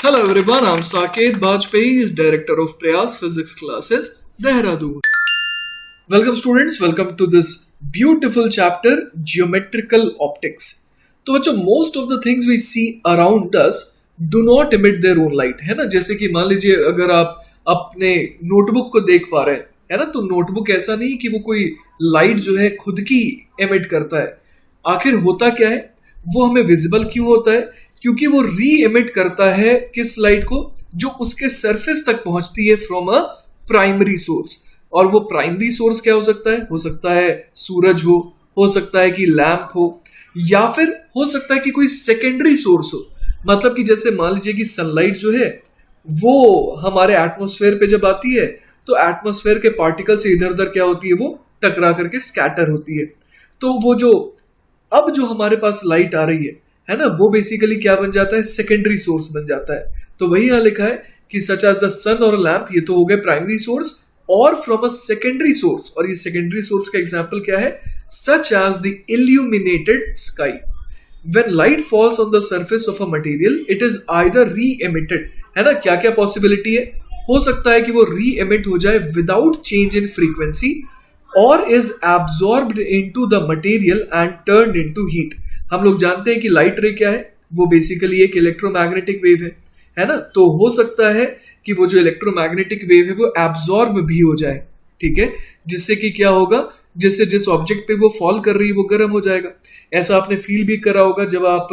Hello everyone, I'm Saket Bajpayee, Director of Prayas Physics Classes, Dehradun. Welcome students, welcome to this beautiful chapter, Geometrical Optics. तो बच्चों, most of the things we see around us do not emit their own light, है ना। जैसे कि मान लीजिए अगर आप अपने नोटबुक को देख पा रहे हैं, है ना, तो नोटबुक ऐसा नहीं कि वो कोई लाइट जो है खुद की एमिट करता है। आखिर होता क्या है, वो हमें विजिबल क्यों होता है? क्योंकि वो री एमिट करता है किस लाइट को, जो उसके सरफेस तक पहुंचती है फ्रॉम अ प्राइमरी सोर्स। और वो प्राइमरी सोर्स क्या हो सकता है सूरज हो सकता है कि लैंप हो, या फिर हो सकता है कि कोई सेकेंडरी सोर्स हो। मतलब कि जैसे मान लीजिए कि सनलाइट जो है वो हमारे एटमॉस्फेयर पे जब आती है तो एटमॉस्फेयर के पार्टिकल से इधर उधर क्या होती है, वो टकरा करके स्कैटर होती है। तो वो जो अब जो हमारे पास लाइट आ रही है ना, वो बेसिकली क्या बन जाता है, सेकेंडरी सोर्स बन जाता है। तो वही यहां लिखा है कि सच एज द सन और लैंप, ये तो हो गए प्राइमरी सोर्स, और फ्रॉम अ सेकेंडरी सोर्स। और ये सेकेंडरी सोर्स का एग्जांपल क्या है, such as the illuminated sky. When light falls on the surface of a material, it is either re-emitted, है ना। क्या क्या पॉसिबिलिटी है, हो सकता है कि वो re-emit हो जाए without change in frequency, or is absorbed into the material and turned into heat। हम लोग जानते हैं कि लाइट रे क्या है, वो बेसिकली एक इलेक्ट्रोमैग्नेटिक वेव है ना। तो हो सकता है कि वो जो इलेक्ट्रोमैग्नेटिक वेव है वो एब्जॉर्ब भी हो जाए, ठीक है, जिससे कि क्या होगा, जिससे जिस ऑब्जेक्ट पे वो फॉल कर रही है वो गर्म हो जाएगा। ऐसा आपने फील भी करा होगा जब आप,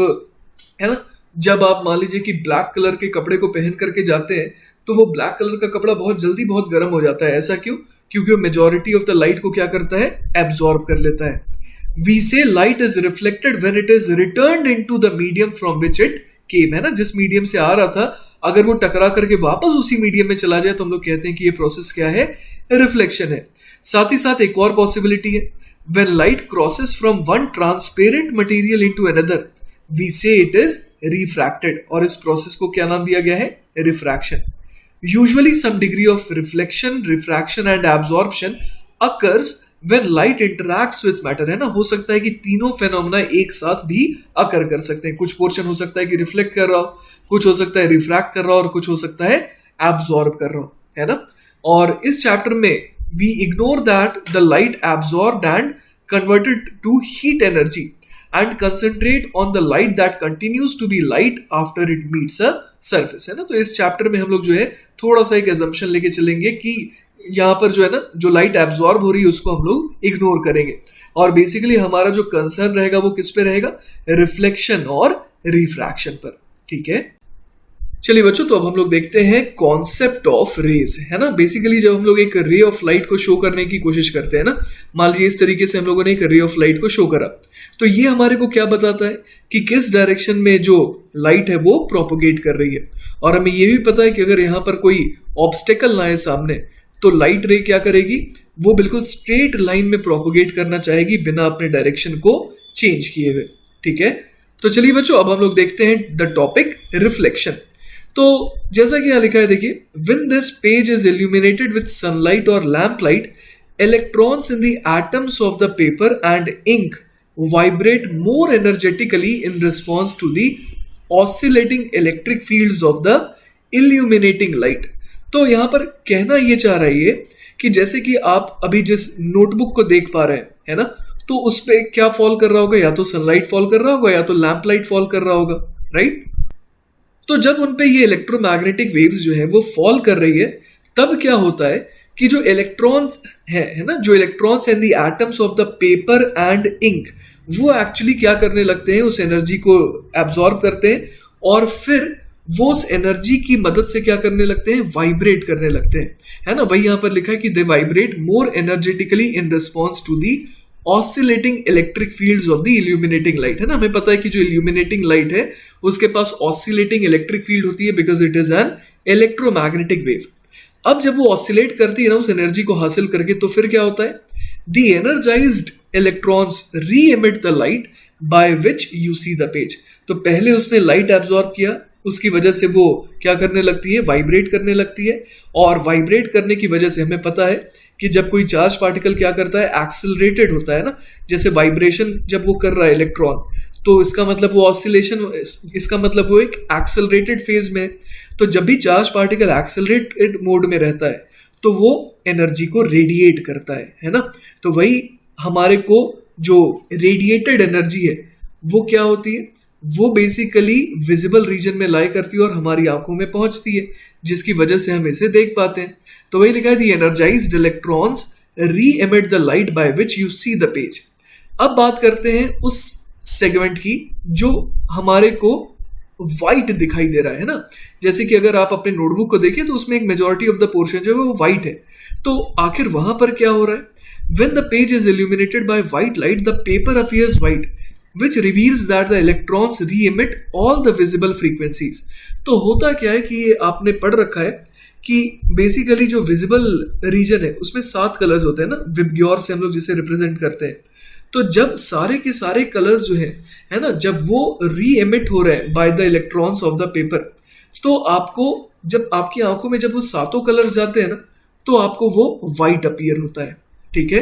है ना, जब आप मान लीजिए कि ब्लैक कलर के कपड़े को पहन करके जाते हैं तो वो ब्लैक कलर का कपड़ा बहुत जल्दी बहुत गर्म हो जाता है। ऐसा क्यों? क्योंकि वो मेजॉरिटी ऑफ द लाइट को क्या करता है, एब्जॉर्ब कर लेता है। We say light is reflected when it is returned into the medium from which it came, है ना। जिस मीडियम से आ रहा था अगर वो टकरा करके वापस उसी मीडियम में चला जाए तो हम लोग कहते हैं कि ये प्रोसेस क्या है, रिफ्लेक्शन है। साथ ही साथ एक और पॉसिबिलिटी है, when light crosses from one transparent material into another, we say it is refracted। और इस प्रोसेस को क्या नाम दिया गया है, refraction. Usually some degree of reflection, refraction and absorption occurs when light interacts with matter, है ना। हो सकता है कि तीनों फेनोमेना एक साथ भी अकर कर सकते हैं। कुछ पोर्शन हो सकता है कि रिफ्लेक्ट कर रहा हो, कुछ हो सकता है रिफ्रैक्ट कर रहा हो, और कुछ हो सकता है एब्जॉर्ब कर रहा हो, है ना। और इस चैप्टर में we ignore that the light absorbed and converted to heat energy and concentrate on the light that continues to be light after it meets a surface, है ना। तो इस चैप्टर में हम लोग जो है थोड़ा सा एक assumption लेके चलेंगे कि यहाँ पर जो है ना, जो लाइट एब्जॉर्ब हो रही है उसको हम लोग इग्नोर करेंगे, और बेसिकली हमारा जो कंसर्न रहेगा वो किस पे रहेगा, रिफ्लेक्शन और रिफ्रैक्शन पर, ठीक है। चलिए बच्चों, तो अब हम लोग देखते हैं कॉन्सेप्ट ऑफ रेज, है ना। बेसिकली जब हम लोग एक रे ऑफ लाइट को शो करने की कोशिश करते हैं ना, मान लीजिए इस तरीके से हम लोगों ने एक रे ऑफ लाइट को शो करा, तो ये हमारे को क्या बताता है कि किस डायरेक्शन में जो लाइट है वो प्रोपोगेट कर रही है। और हमें ये भी पता है कि अगर यहाँ पर कोई ऑब्स्टेकल ना है सामने, तो लाइट रे क्या करेगी, वो बिल्कुल स्ट्रेट लाइन में प्रोपोगेट करना चाहेगी बिना अपने डायरेक्शन को चेंज किए हुए, ठीक है। तो चलिए बच्चों, अब हम लोग देखते हैं द टॉपिक रिफ्लेक्शन। तो जैसा कि यहां लिखा है, देखिए, when this page is illuminated with sunlight और lamp light, electrons in the atoms of the paper and ink vibrate more energetically in response to the oscillating electric fields of the illuminating light. तो यहां पर कहना ये चाह रही है कि जैसे कि आप अभी जिस नोटबुक को देख पा रहे हैं, है ना, तो उस पर क्या फॉल कर रहा होगा, या तो सनलाइट फॉल कर रहा होगा या तो लैंप लाइट फॉल कर रहा होगा, राइट। तो जब उन पे ये इलेक्ट्रोमैग्नेटिक वेव्स जो है वो फॉल कर रही है, तब क्या होता है कि जो इलेक्ट्रॉन्स है ना, जो electrons in the atoms of the paper and ink, वो एक्चुअली क्या करने लगते हैं, उस एनर्जी को एब्जॉर्ब करते हैं, और फिर वो उस एनर्जी की मदद से क्या करने लगते हैं, वाइब्रेट करने लगते हैं, है ना। वही यहां पर लिखा है कि they vibrate more energetically in response to the oscillating electric fields of the illuminating light, है ना। हमें पता है कि जो इल्यूमिनेटिंग लाइट है उसके पास ऑसिलेटिंग इलेक्ट्रिक फील्ड होती है because it is an electromagnetic wave. अब जब वो ऑसिलेट करती है ना उस एनर्जी को हासिल करके, तो फिर क्या होता है, द एनर्जाइज्ड इलेक्ट्रॉन्स री emit the light by which you see the page. तो पहले उसने लाइट एब्जॉर्ब किया, उसकी वजह से वो क्या करने लगती है, वाइब्रेट करने लगती है, और वाइब्रेट करने की वजह से हमें पता है कि जब कोई चार्ज पार्टिकल क्या करता है, एक्सेलरेटेड होता है ना, जैसे वाइब्रेशन जब वो कर रहा है इलेक्ट्रॉन, तो इसका मतलब वो ऑसिलेशन, इसका मतलब वो एक एक्सेलरेटेड फेज में। तो जब भी चार्ज पार्टिकल एक्सेलरेटेड मोड में रहता है तो वो एनर्जी को रेडिएट करता है ना। तो वही हमारे को जो रेडिएटेड एनर्जी है वो क्या होती है, वो बेसिकली विजिबल रीजन में लाई करती है और हमारी आंखों में पहुंचती है, जिसकी वजह से हम इसे देख पाते हैं। तो वही लिखा है दी एनर्जाइज्ड इलेक्ट्रॉन्स री emit the light by which you see the page. अब बात करते हैं उस सेगमेंट की जो हमारे को व्हाइट दिखाई दे रहा है ना। जैसे कि अगर आप अपने नोटबुक को देखें तो उसमें एक मेजॉरिटी ऑफ द पोर्शन जो है वो व्हाइट है। तो आखिर वहां पर क्या हो रहा है, when the page is illuminated by white light the paper appears white which reveals that the electrons re-emit all the visible frequencies। तो होता क्या है कि ये आपने पढ़ रखा है कि बेसिकली जो विजिबल रीजन है उसमें 7 कलर्स होते हैं ना, विबग्योर से हम लोग जिसे रिप्रेजेंट करते हैं। तो जब सारे के सारे कलर्स जो है ना, जब वो री एमिट हो रहे हैं by the electrons of the paper, तो आपको जब आपकी आंखों में जब वो 7 कलर्स जाते हैं ना तो आपको वो व्हाइट अपीयर होता है। ठीक है,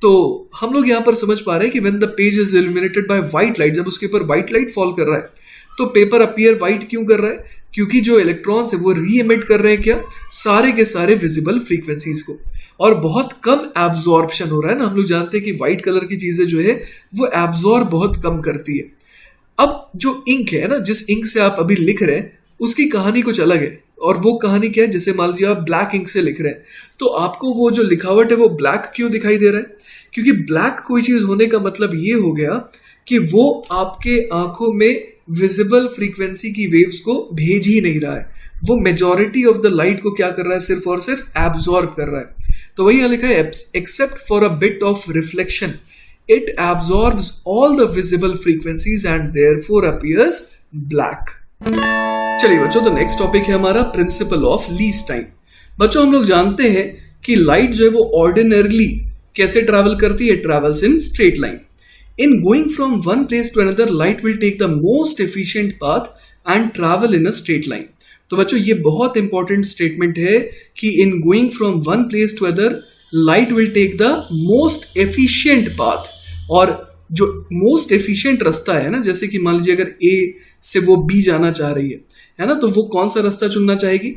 तो हम लोग यहाँ पर समझ पा रहे हैं कि when the page is illuminated by white light, जब उसके ऊपर व्हाइट लाइट फॉल कर रहा है तो पेपर अपीयर व्हाइट क्यों कर रहा है, क्योंकि जो इलेक्ट्रॉन्स है वो री एमिट कर रहे हैं क्या, सारे के सारे विजिबल फ्रीक्वेंसीज को, और बहुत कम एब्जॉर्प्शन हो रहा है ना। हम लोग जानते हैं कि व्हाइट कलर की चीजें जो है वो एब्जॉर्ब बहुत कम करती है। अब जो इंक है ना, जिस इंक से आप अभी लिख रहे हैं उसकी कहानी कुछ अलग है, और वो कहानी क्या है, जैसे मान लीजिए आप ब्लैक इंक से लिख रहे हैं तो आपको वो जो लिखावट है वो ब्लैक क्यों दिखाई दे रहा है, क्योंकि ब्लैक कोई चीज होने का मतलब ये हो गया कि वो आपके आंखों में विजिबल फ्रीक्वेंसी की वेव्स को भेज ही नहीं रहा है, वो मेजॉरिटी ऑफ द लाइट को क्या कर रहा है, सिर्फ और सिर्फ एब्जॉर्ब कर रहा है। तो वही यहां लिखा है except for a bit of reflection it absorbs all the visible frequencies and therefore appears black. चलिए बच्चों, तो नेक्स्ट टॉपिक है हमारा प्रिंसिपल ऑफ लीस्ट टाइम। बच्चों हम लोग जानते हैं कि लाइट जो है वो ऑर्डिनरली कैसे ट्रैवल करती है, travels in straight line. In going from one place to another light will take the most efficient path and travel in a straight line. तो बच्चों ये बहुत इंपॉर्टेंट स्टेटमेंट है कि in going from one place to other light will take the most efficient path. और जो most efficient रास्ता है ना, जैसे कि मान लीजिए अगर ए से वो बी जाना चाह रही है ना, तो वो कौन सा रास्ता चुनना चाहेगी,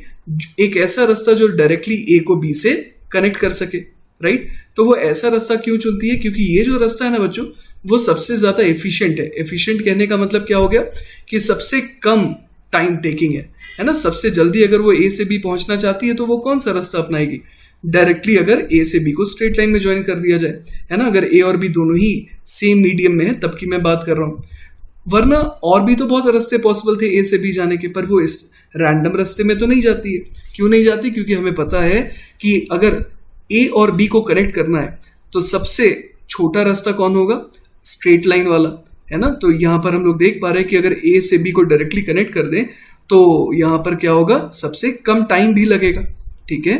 एक ऐसा रास्ता जो डायरेक्टली ए को बी से कनेक्ट कर सके, राइट। तो वो ऐसा रास्ता क्यों चुनती है, क्योंकि ये जो रास्ता है ना बच्चों वो सबसे ज्यादा एफिशिएंट है। एफिशिएंट कहने का मतलब क्या हो गया कि सबसे कम टाइम टेकिंग है ना, सबसे जल्दी अगर वो ए से बी पहुंचना चाहती है तो वो कौन सा रास्ता अपनाएगी, डायरेक्टली अगर ए से बी को स्ट्रेट लाइन में ज्वाइन कर दिया जाए, है ना, अगर ए और बी दोनों ही सेम मीडियम में है तब की मैं बात कर रहा हूँ। वरना और भी तो बहुत रास्ते पॉसिबल थे ए से बी जाने के, पर वो इस रैंडम रास्ते में तो नहीं जाती है। क्यों नहीं जाती, क्योंकि हमें पता है कि अगर ए और बी को कनेक्ट करना है तो सबसे छोटा रास्ता कौन होगा, स्ट्रेट लाइन वाला, है ना। तो यहाँ पर हम लोग देख पा रहे हैं कि अगर ए से बी को डायरेक्टली कनेक्ट कर दें तो यहाँ पर क्या होगा, सबसे कम टाइम भी लगेगा। ठीक है,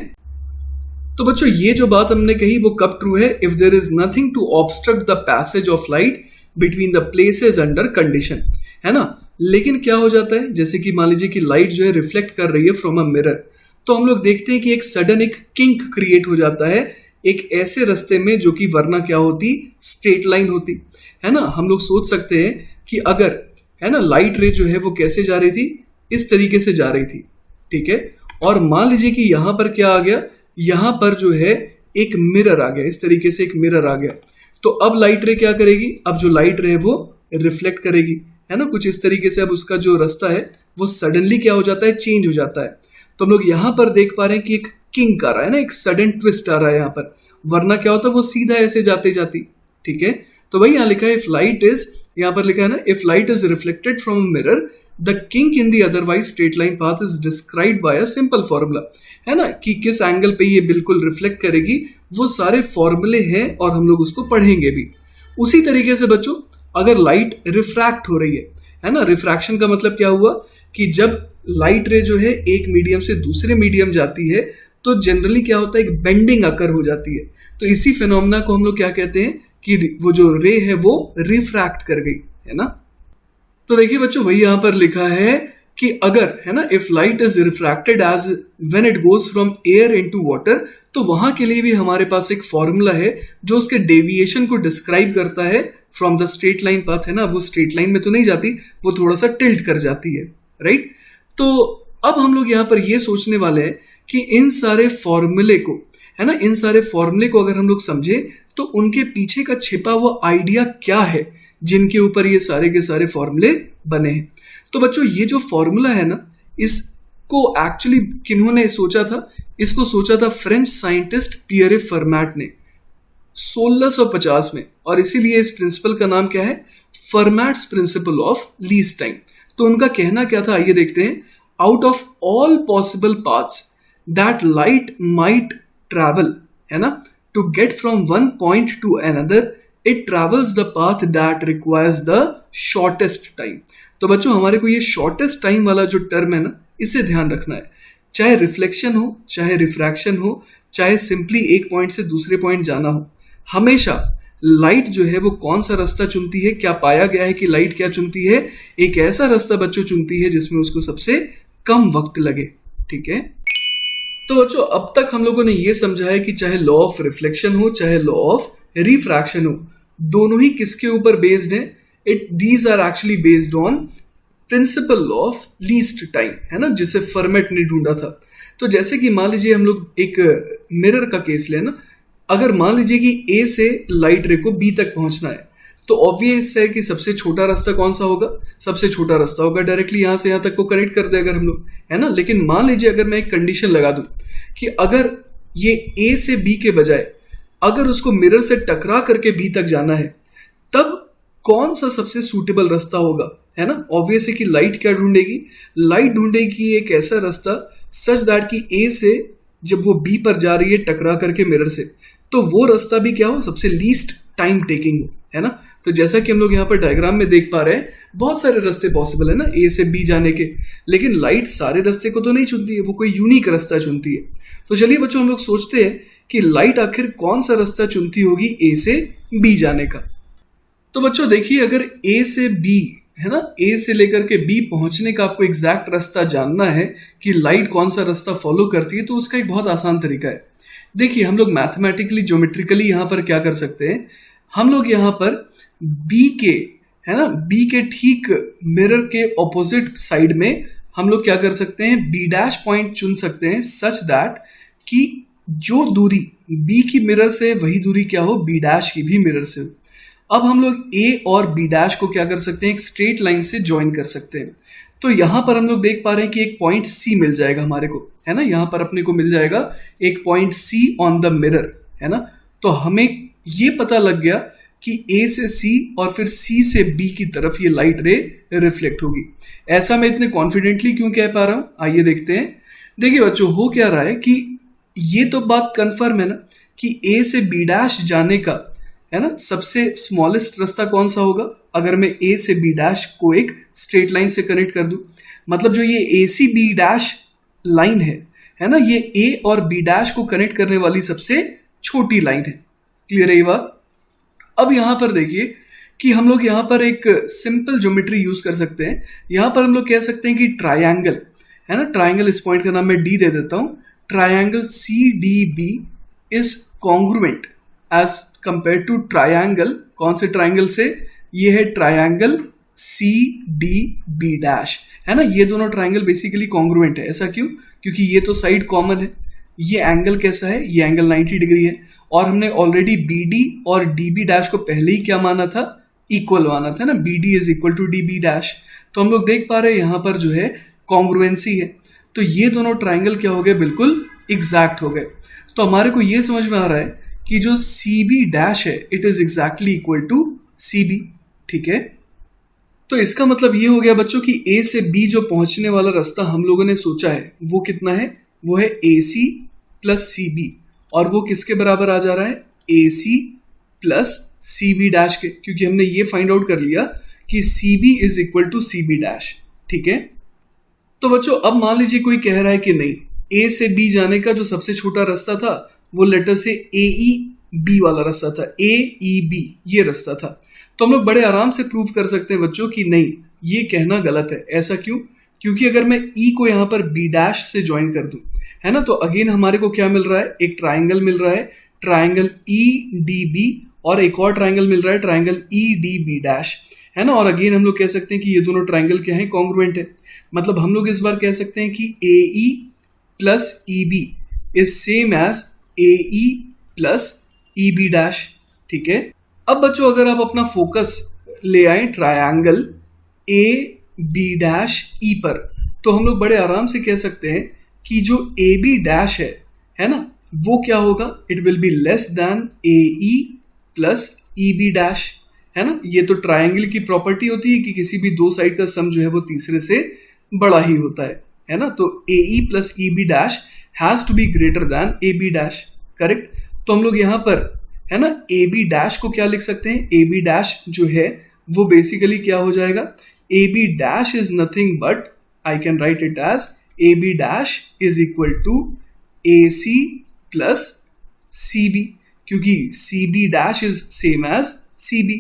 तो बच्चों ये जो बात हमने कही वो कब ट्रू है, if there is nothing to obstruct the passage of light between the places under condition, है ना। लेकिन क्या हो जाता है, जैसे कि मान लीजिए कि लाइट जो है रिफ्लेक्ट कर रही है फ्रॉम अ मिरर, तो हम लोग देखते हैं कि एक सडन एक किंक क्रिएट हो जाता है एक ऐसे रास्ते में जो कि वरना क्या होती, स्ट्रेट लाइन होती, है ना। हम लोग सोच सकते हैं कि अगर, है ना, लाइट रे जो है वो कैसे जा रही थी, इस तरीके से जा रही थी, ठीक है, और मान लीजिए कि यहां पर क्या आ गया, यहां पर जो है एक मिरर आ गया, इस तरीके से एक मिरर आ गया, तो अब लाइट रे क्या करेगी, अब जो लाइट रे है वो रिफ्लेक्ट करेगी, है ना, कुछ इस तरीके से। अब उसका जो रास्ता है वो सडनली क्या हो जाता है, चेंज हो जाता है। तो हम लोग यहां पर देख पा रहे हैं कि एक किंक आ रहा है ना, एक सडन ट्विस्ट आ रहा है यहाँ पर, वरना क्या होता है वो सीधा ऐसे जाते जाती, ठीक है। तो वही यहाँ लिखा है इफ लाइट इज, यहाँ पर लिखा है ना, if light is reflected from a mirror the kink in the otherwise straight line path is described bye a simple formula, है ना, कि किस एंगल पे ये बिल्कुल रिफ्लेक्ट करेगी, वो सारे फॉर्मूले हैं और हम लोग उसको पढ़ेंगे भी। उसी तरीके से बच्चों अगर लाइट रिफ्रैक्ट हो रही है ना, रिफ्रैक्शन का मतलब क्या हुआ कि जब लाइट रे जो है एक मीडियम से दूसरे मीडियम जाती है तो जनरली क्या होता है, एक बेंडिंग अकर हो जाती है। तो इसी फिनोमेना को हम लोग क्या कहते हैं कि वो जो रे है वो रिफ्रैक्ट कर गई, है ना। तो देखिए बच्चों वही यहां पर लिखा है कि अगर, है ना, if light is refracted as when it goes from air into water, तो वहां के लिए भी हमारे पास एक फॉर्मूला है जो उसके डेविएशन को डिस्क्राइब करता है from the straight line path, है ना। वो स्ट्रेट लाइन में तो नहीं जाती, वो थोड़ा सा टिल्ट कर जाती है, राइट। तो अब हम लोग यहाँ पर ये सोचने वाले हैं कि इन सारे फॉर्मूले को, है ना, इन सारे फॉर्मूले को अगर हम लोग समझे तो उनके पीछे का छिपा हुआ आइडिया क्या है जिनके ऊपर ये सारे के सारे फॉर्मूले बने हैं। तो बच्चों ये जो फॉर्मूला है ना, इसको एक्चुअली किन्होंने सोचा था? इसको सोचा था फ्रेंच साइंटिस्ट पियरे फर्मैट ने 1650 में, और इसीलिए इस प्रिंसिपल का नाम क्या है? Fermat's principle of least time. तो उनका कहना क्या था, आइए देखते हैं। Out of all possible paths that light might travel, है ना, to get from one point to another, it travels the path that requires the shortest time. तो बच्चों हमारे को ये शॉर्टेस्ट टाइम वाला जो टर्म है ना, इसे ध्यान रखना है। चाहे रिफ्लेक्शन हो, चाहे रिफ्रैक्शन हो, चाहे सिंपली एक पॉइंट से दूसरे पॉइंट जाना हो, हमेशा लाइट जो है वो कौन सा रास्ता चुनती है? क्या पाया गया है कि लाइट क्या चुनती है? एक ऐसा रास्ता बच्चों चुनती है जिसमें उसको सबसे कम वक्त लगे। ठीक है, तो बच्चों अब तक हम लोगों ने ये समझा है कि चाहे लॉ ऑफ रिफ्लेक्शन हो, चाहे लॉ ऑफ रिफ्रैक्शन हो, दोनों ही किसके ऊपर बेस्ड है? These are actually based on principle of least time, है ना, जिसे फर्मेट ने ढूंढा था। तो जैसे कि मान लीजिए हम लोग एक मिरर का केस लें ना, अगर मान लीजिए कि ए से लाइट रे को बी तक पहुंचना है, तो ऑब्वियस है कि सबसे छोटा रास्ता कौन सा होगा? सबसे छोटा रास्ता होगा डायरेक्टली यहां से यहां तक को कनेक्ट कर दे अगर हम लोग, है ना। लेकिन मान लीजिए अगर मैं एक कंडीशन लगा दूं कि अगर ये ए से बी के बजाय अगर उसको मिरर से टकरा करके बी तक जाना है, तब कौन सा सबसे सूटेबल रास्ता होगा, है ना। ऑब्वियस है कि लाइट क्या ढूंढेगी? लाइट ढूंढेगी एक ऐसा रास्ता सच दैट कि ए से जब वो बी पर जा रही है टकरा करके मिरर से, तो वो रास्ता भी क्या हो? सबसे लीस्ट टाइम टेकिंग हो, है ना। तो जैसा कि हम लोग यहाँ पर डायग्राम में देख पा रहे हैं, बहुत सारे रास्ते पॉसिबल है ना ए से बी जाने के, लेकिन लाइट सारे रास्ते को तो नहीं चुनती है, वो कोई यूनिक रास्ता चुनती है। तो चलिए बच्चों हम लोग सोचते हैं कि लाइट आखिर कौन सा रास्ता चुनती होगी ए से बी जाने का। तो बच्चों देखिए, अगर ए से बी, है ना, ए से लेकर के बी पहुंचने का आपको एग्जैक्ट रास्ता जानना है कि लाइट कौन सा रास्ता फॉलो करती है, तो उसका एक बहुत आसान तरीका है। देखिए हम लोग मैथमेटिकली ज्योमेट्रिकली यहाँ पर क्या कर सकते हैं, हम लोग यहाँ पर बी के, है ना, बी के ठीक मिरर के ऑपोजिट साइड में हम लोग क्या कर सकते हैं? बी डैश पॉइंट चुन सकते हैं सच दैट कि जो दूरी बी की मिरर से वही दूरी क्या हो? बी डैश की भी मिरर से हो। अब हम लोग ए और बी डैश को क्या कर सकते हैं? एक स्ट्रेट लाइन से ज्वाइन कर सकते हैं। तो यहां पर हम लोग देख पा रहे हैं कि एक पॉइंट सी मिल जाएगा हमारे को, है ना। यहां पर अपने को मिल जाएगा एक point C on the mirror, है ना। तो हमें ये पता लग गया कि ए से सी और फिर सी से बी की तरफ ये लाइट रे रिफ्लेक्ट होगी। ऐसा मैं इतने कॉन्फिडेंटली क्यों कह पा रहा हूं? आइए देखते हैं। देखिए बच्चों, हो क्या रहा है कि ये तो बात कंफर्म है ना कि ए से बी डैश जाने का, है ना, सबसे स्मॉलेस्ट रास्ता कौन सा होगा? अगर मैं ए से बी डैश को एक स्ट्रेट लाइन से कनेक्ट कर दूं, मतलब जो ये ए सी बी डैश लाइन है ना, ये ए और बी डैश को कनेक्ट करने वाली सबसे छोटी लाइन है। क्लियर है ये बात? अब यहां पर देखिए कि हम लोग यहां पर एक सिंपल ज्योमेट्री यूज कर सकते हैं। यहां पर हम लोग कह सकते हैं कि ट्राइंगल, है ना, ट्राइंगल, इस पॉइंट का नाम मैं डी दे देता हूं। Triangle C D B is congruent as compare to triangle, कौन से ट्राइंगल से? ये है triangle C D B dash, है ना। ये दोनों ट्राइंगल बेसिकली कॉन्ग्रुएंट है। ऐसा क्यों? क्योंकि ये तो साइड कॉमन है। ये एंगल कैसा है? ये एंगल 90 डिग्री है, और हमने ऑलरेडी बी डी और डी बी डैश को पहले ही क्या माना था? इक्वल माना था ना, B D is equal to D B dash. तो हम लोग देख पा रहे हैं यहाँ पर जो है कॉन्ग्रुएंसी है। तो ये दोनों ट्राइंगल क्या हो गए? बिल्कुल एग्जैक्ट हो गए। तो हमारे को ये समझ में आ रहा है कि जो सी बी डैश है it is exactly equal to C B. ठीक है, तो इसका मतलब ये हो गया बच्चों कि ए से बी जो पहुंचने वाला रास्ता हम लोगों ने सोचा है वो कितना है? वो है A C plus C B, और वो किसके बराबर आ जा रहा है? A C plus C B dash के, क्योंकि हमने ये फाइंड आउट कर लिया कि C B is equal to C B dash. ठीक है, तो बच्चों अब मान लीजिए कोई कह रहा है कि नहीं, ए से बी जाने का जो सबसे छोटा रास्ता था वो लेटर से ए ई बी वाला रास्ता था, ए ई बी ये रास्ता था। तो हम लोग बड़े आराम से प्रूव कर सकते हैं बच्चों कि नहीं, ये कहना गलत है। ऐसा क्यों? क्योंकि अगर मैं ई को यहाँ पर बी डैश से ज्वाइन कर दूं, है ना, तो अगेन हमारे को क्या मिल रहा है? एक ट्राइंगल मिल रहा है, ट्राइंगल ई डी बी, और एक और ट्राइंगल मिल रहा है, triangle E D B dash, है ना। और अगेन हम लोग कह सकते हैं कि ये दोनों ट्राइंगल क्या है, कॉन्ग्रुएंट है। मतलब हम लोग इस बार कह सकते हैं कि A E plus E B is same as A E plus E B dash, ठीक है। अब बच्चों अगर आप अपना फोकस ले आए triangle A B dash E पर, तो हम लोग बड़े आराम से कह सकते हैं कि जो ए बी डैश है ना, वो क्या होगा, it will be less than A E plus E B dash, है ना। ये तो ट्रायंगल की प्रॉपर्टी होती है कि किसी भी दो साइड का सम जो है वो तीसरे से बड़ा ही होता है ना। तो A E plus E B dash has to be greater than A B dash, correct. तो हम लोग यहाँ पर, है ना, ए बी डैश को क्या लिख सकते हैं, ए बी डैश जो है वो बेसिकली क्या हो जाएगा, A B dash is nothing but I can write it as A B dash is equal to A C plus C B, क्योंकि C B dash is same as C B.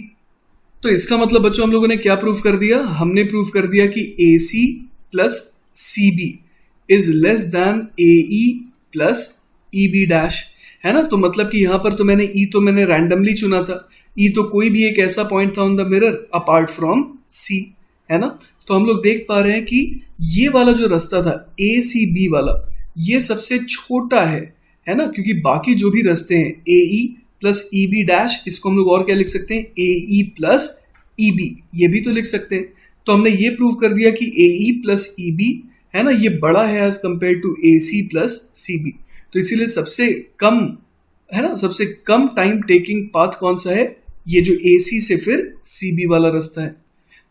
तो इसका मतलब बच्चों हम लोगों ने क्या प्रूव कर दिया, हमने प्रूव कर दिया कि A C plus C B is less than A E plus E B dash, है ना। तो मतलब कि यहाँ पर तो मैंने रैंडमली चुना था, ई तो कोई भी एक ऐसा पॉइंट था on the mirror apart from C, है ना। तो हम लोग देख पा रहे हैं कि ये वाला जो रास्ता था ए सी बी वाला, ये सबसे छोटा है ना, क्योंकि बाकी जो भी रास्ते हैं A E plus E B dash, इसको हम लोग और क्या लिख सकते हैं, A E plus E B, ये भी तो लिख सकते हैं। तो हमने ये प्रूव कर दिया कि A E plus E B, है ना, ये बड़ा है as compare to A C plus C B. तो इसीलिए सबसे कम, है ना, सबसे कम टाइम टेकिंग पाथ कौन सा है, ये जो ए सी से फिर सी बी वाला रास्ता है।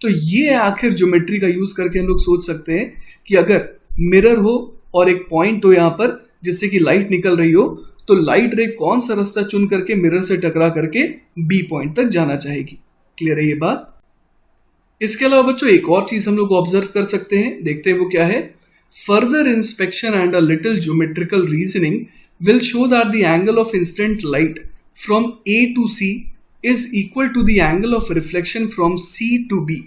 तो ये आखिर ज्योमेट्री का यूज करके हम लोग सोच सकते हैं कि अगर मिरर हो और एक पॉइंट हो यहाँ पर जिससे कि लाइट निकल रही हो, तो लाइट रे कौन सा रास्ता चुन करके मिरर से टकरा करके बी पॉइंट तक जाना चाहेगी। क्लियर है ये बात। इसके अलावा बच्चों एक और चीज हम लोग ऑब्जर्व कर सकते हैं, देखते हैं वो क्या है। Further inspection and a little geometrical reasoning will show that the angle of incident light from A to C is equal to the angle of reflection from C to B.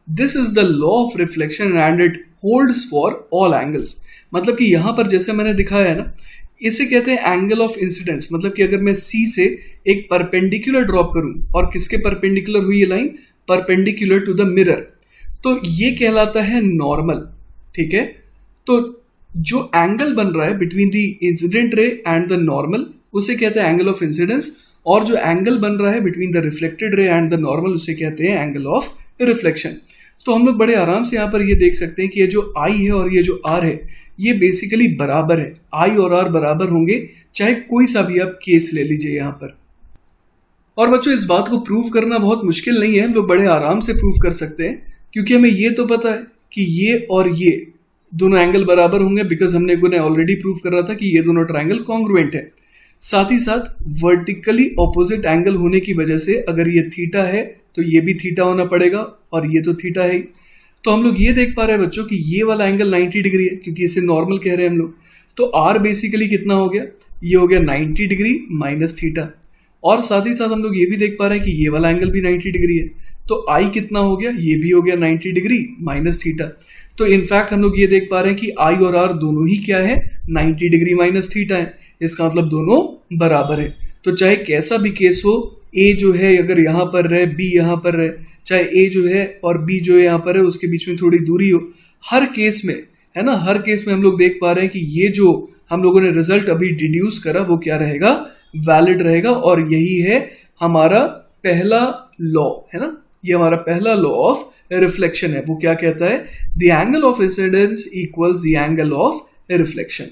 This is the law of reflection and it holds for all angles. मतलब कि यहाँ पर जैसे मैंने दिखाया है ना, इसे कहते हैं एंगल ऑफ इंसिडेंस। मतलब कि अगर मैं C से एक परपेंडिकुलर ड्रॉप करूं, और किसके परपेंडिकुलर हुई ये line, perpendicular to the mirror, तो ये कहलाता है नॉर्मल, ठीक है। तो जो एंगल बन रहा है बिटवीन द इंसिडेंट रे एंड द नॉर्मल, उसे कहते हैं एंगल ऑफ इंसिडेंस, और जो एंगल बन रहा है बिटवीन द रिफ्लेक्टेड रे एंड द नॉर्मल, उसे कहते हैं एंगल ऑफ रिफ्लेक्शन। तो हम लोग बड़े आराम से यहाँ पर ये देख सकते हैं कि ये जो आई है और ये जो आर है, ये बेसिकली बराबर है। आई और आर बराबर होंगे, चाहे कोई सा भी आप केस ले लीजिए यहाँ पर। और बच्चों इस बात को प्रूव करना बहुत मुश्किल नहीं है, हम लोग बड़े आराम से प्रूव कर सकते हैं, क्योंकि हमें ये तो पता है कि ये और ये दोनों एंगल बराबर होंगे, बिकॉज हमने ऑलरेडी प्रूव कर रहा था कि ये दोनों ट्राइंगल कॉन्ग्रुएंट है। साथ ही साथ वर्टिकली ऑपोजिट एंगल होने की वजह से अगर ये थीटा है तो ये भी थीटा होना पड़ेगा, और ये तो थीटा है। तो हम लोग ये देख पा रहे हैं बच्चों कि ये वाला एंगल 90 डिग्री है, क्योंकि इसे नॉर्मल कह रहे हैं हम लोग। तो आर बेसिकली कितना हो गया, ये हो गया 90 डिग्री माइनस थीटा। और साथ ही साथ हम लोग ये भी देख पा रहे हैं कि ये वाला एंगल भी 90 डिग्री है, तो आई कितना हो गया, ये भी हो गया 90 डिग्री माइनस थीटा। तो इनफैक्ट हम लोग ये देख पा रहे हैं कि आई और आर दोनों ही क्या है, 90 डिग्री माइनस थीटा है। इसका मतलब दोनों बराबर है। तो चाहे कैसा भी केस हो, ए जो है अगर यहाँ पर रहे, बी यहाँ पर रहे, चाहे ए जो है और बी जो है यहाँ पर है, उसके बीच में थोड़ी दूरी हो, हर केस में, है ना, हर केस में हम लोग देख पा रहे हैं कि ये जो हम लोगों ने रिजल्ट अभी डिड्यूस करा वो क्या रहेगा, वैलिड रहेगा। और यही है हमारा पहला लॉ, है ना, ये हमारा पहला लॉ ऑफ रिफ्लेक्शन है। वो क्या कहता है, the angle of incidence equals the angle of reflection.